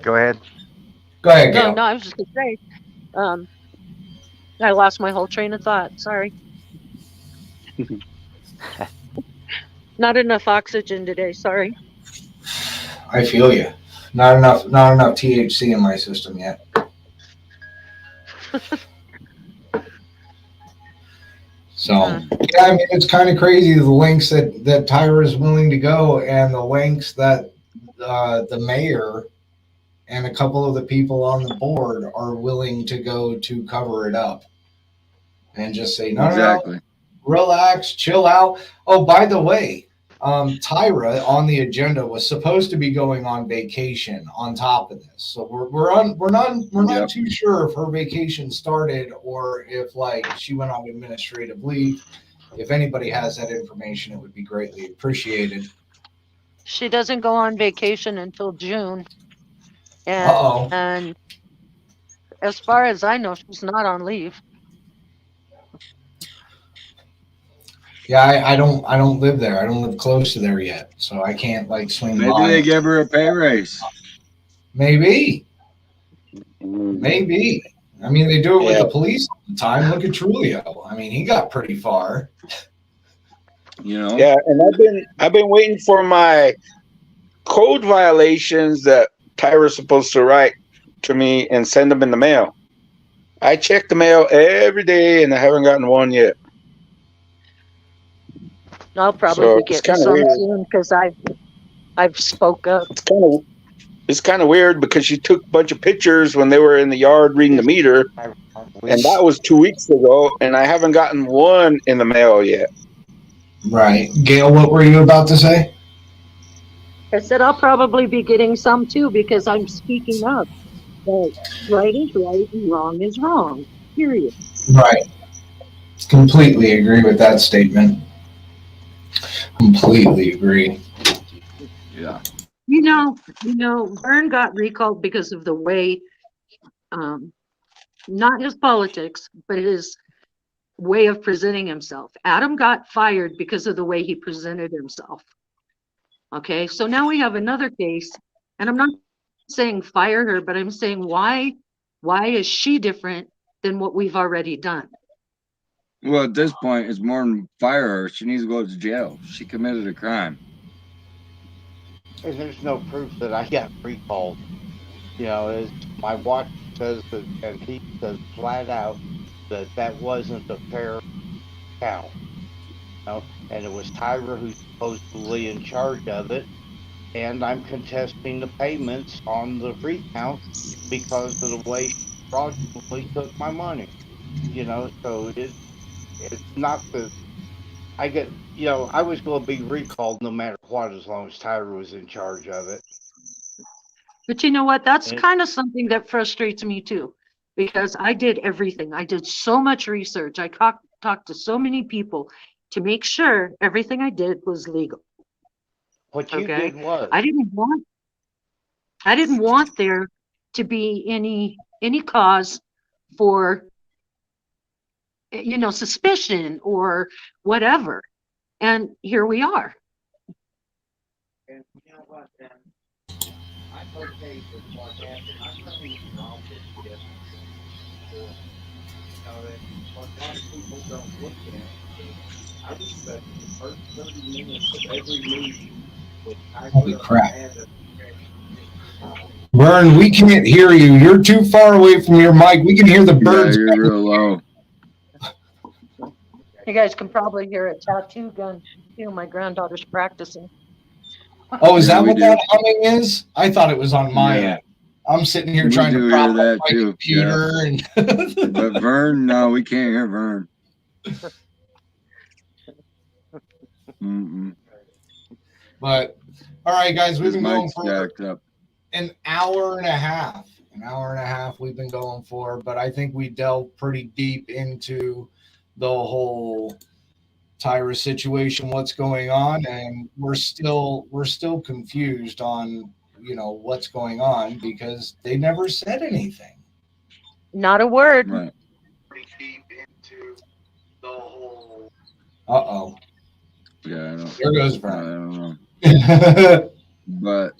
Go ahead. Go ahead, Gail. No, I was just gonna say, I lost my whole train of thought. Sorry. Not enough oxygen today. Sorry. I feel you. Not enough THC in my system yet. So yeah, I mean, it's kind of crazy the lengths that Tyra is willing to go, and the lengths that the mayor and a couple of the people on the board are willing to go to cover it up, and just say no, relax, chill out. Oh, by the way, Tyra on the agenda was supposed to be going on vacation on top of this, so we're not too sure if her vacation started or if like she went on administrative leave. If anybody has that information, it would be greatly appreciated. She doesn't go on vacation until June, and as far as I know, she's not on leave. Yeah, I don't live there. I don't live close to there yet, so I can't like swing by. Maybe they give her a pay raise. Maybe. I mean, they do it with the police all the time. Look at Trulio. I mean, he got pretty far. Yeah, and I've been waiting for my code violations that Tyra's supposed to write to me and send them in the mail. I check the mail every day, and I haven't gotten one yet. I'll probably get some soon because I've spoke up. It's kind of weird because she took a bunch of pictures when they were in the yard reading the meter, and that was 2 weeks ago, and I haven't gotten one in the mail yet. Right. Gail, what were you about to say? I said I'll probably be getting some too because I'm speaking up. But right is right and wrong is wrong. Period. Right. Completely agree with that statement. Completely agree. Yeah. Vern got recalled because of the way, not his politics, but his way of presenting himself. Adam got fired because of the way he presented himself. Okay, so now we have another case, and I'm not saying fire her, but I'm saying why is she different than what we've already done? Well, at this point, it's more than fire her. She needs to go to jail. She committed a crime. And there's no proof that I got recalled. As my watch says, and he says flat out, that wasn't a fair count. And it was Tyra who's supposedly in charge of it, and I'm contesting the payments on the recount because of the way she fraudulently took my money. So it's not the I get I was going to be recalled no matter what as long as Tyra was in charge of it. But you know what? That's And kind of something that frustrates me too, because I did everything. I did so much research. I talked to so many people to make sure everything I did was legal. what you Okay. did was I didn't want there to be any cause for suspicion or whatever. And here we are. And you know what, then? I'm okay with what happened. I'm not even wrong with this. That what a lot of people don't look at is I would spend the first 30 minutes of every meeting with Holy Tyra crap. and Vern, we can't hear you. You're too far away from your mic. We can hear the birds. Yeah, you're real low. You guys can probably hear a tattoo gun. My granddaughter's practicing. Oh, is Yeah, that we what do. that humming is? I thought it was on my Yeah. end. I'm sitting here We trying do to hear prop up that my too. computer and But Vern, no, we can't hear Vern. Mm-mm. But all right, guys, we've His been going mic's for jacked up. an hour and a half. An hour and a half we've been going for, but I think we delved pretty deep into the whole Tyra situation, what's going on, and we're still confused on what's going on because they never said anything. Not a word. Right. Uh-oh. Yeah, I know. There goes I Vern. don't know. But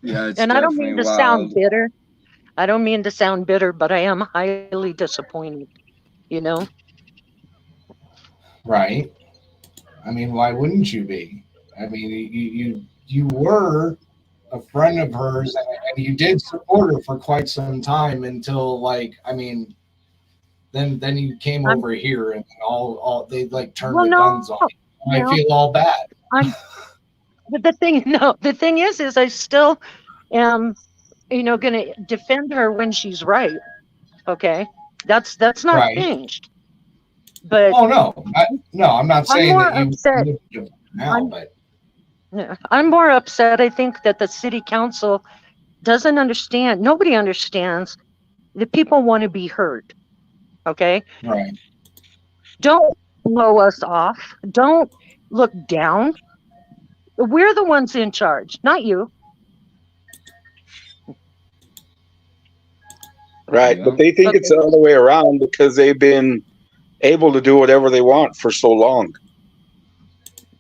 yeah, it's And I don't definitely mean to wild. sound bitter. I don't mean to sound bitter, but I am highly disappointed, Right. I mean, why wouldn't you be? I mean, you were a friend of hers, and you did support her for quite some time until, then you came I'm, over here and all they turned well, the no, guns on you. I feel all bad. but the thing is I still am, going to defend her when she's right. Okay. That's not Right. changed. But Oh no, I'm not I'm saying more that you upset. now, but I'm more upset. I think that the city council doesn't understand. Nobody understands that people want to be heard. Okay. right. Don't blow us off. Don't look down. We're the ones in charge, not you. Right. Yeah. But they think it's the other way around because they've been able to do whatever they want for so long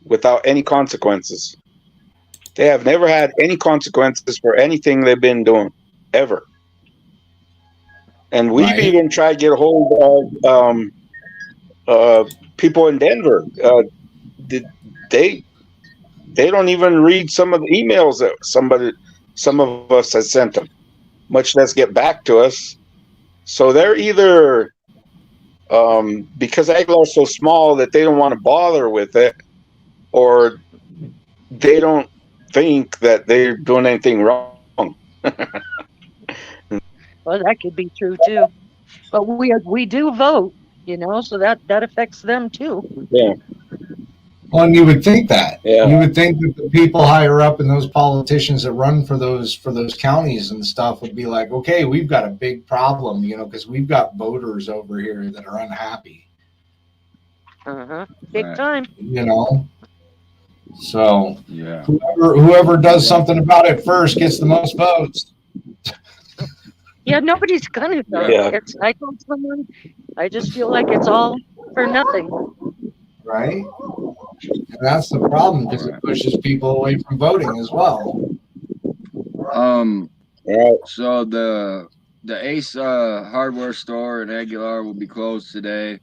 without any consequences. They have never had any consequences for anything they've been doing, ever. And we've Right. even tried to get a hold of people in Denver. They don't even read some of the emails that some of us has sent them, much less get back to us. So they're either because Aguilar's so small that they don't want to bother with it, or they don't think that they're doing anything wrong. Well, that could be true too. But we do vote, so that affects them too. Yeah. Well, and you would think that. Yeah. You would think that the people higher up and those politicians that run for those counties and stuff would be like, okay, we've got a big problem, because we've got voters over here that are unhappy. Big Right. time. So Yeah. whoever does something about it first gets the most votes. Yeah, nobody's gonna though. Yeah. I told someone, I just feel like it's all for nothing. Right? And that's the problem because it pushes people away from voting as well. So the Ace hardware store in Aguilar will be closed today.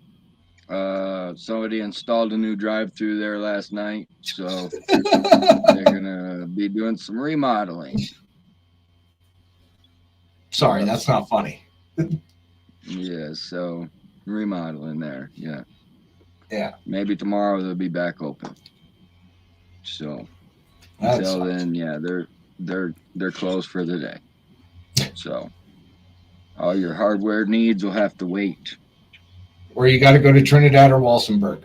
Somebody installed a new drive-through there last night, so they're gonna be doing some remodeling. Sorry, that's not funny. Yeah, so remodeling there. Yeah. Yeah. Maybe tomorrow they'll be back open. So That until sucks. then, yeah, they're closed for the day. So all your hardware needs will have to wait. Or you got to go to Trinidad or Walsenburg.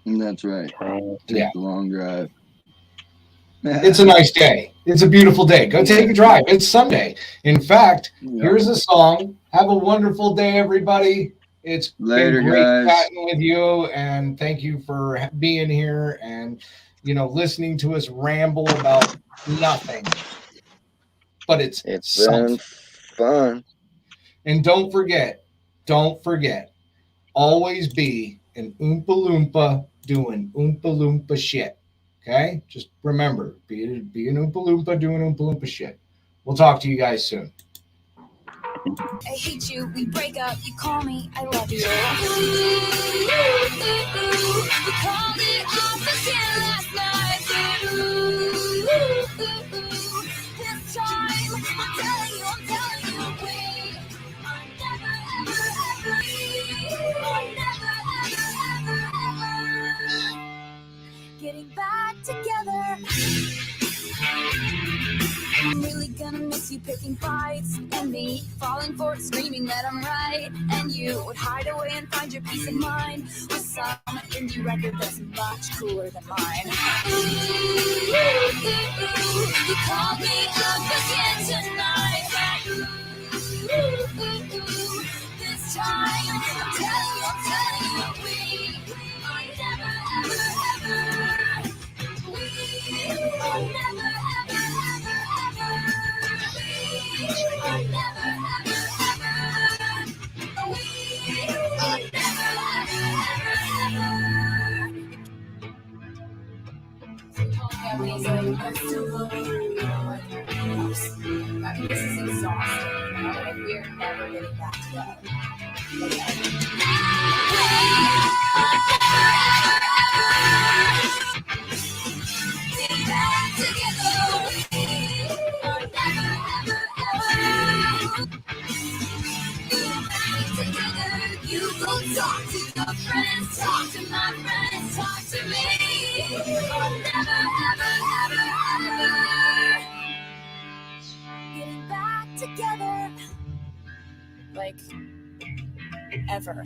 And that's right. Take the long drive. It's a nice day. It's a beautiful day. Go take a drive. It's Sunday. In fact, here's a song. Have a wonderful day, everybody. It's Later, been great guys. chatting with you, and thank you for being here and listening to us ramble about nothing. But it's something. Been fun. And don't forget, always be an Oompa Loompa doing Oompa Loompa shit. Okay? Just remember, be an Oompa Loompa doing Oompa Loompa shit. We'll talk to you guys soon. I hate you, we break up, you call me, I love you. We called it off again last night. This time, I'm telling you, we are never, ever, ever, are never, ever, ever getting back together. I'm really gonna miss you picking fights and me falling for it, screaming that I'm right. And you would hide away and find your peace of mind with some indie record that's much cooler than mine. You called me up again tonight. This time, I'm telling you, we are never, ever, ever. We are never, ever, ever, ever. We are never, ever, ever. We are never, ever, ever. Amazing. I'm still loving you. I mean, this is exhausting. Like, we're never getting back together. You go talk to your friends, talk to my friends, talk to me. I'll never, ever, ever, ever getting back together. Like, ever.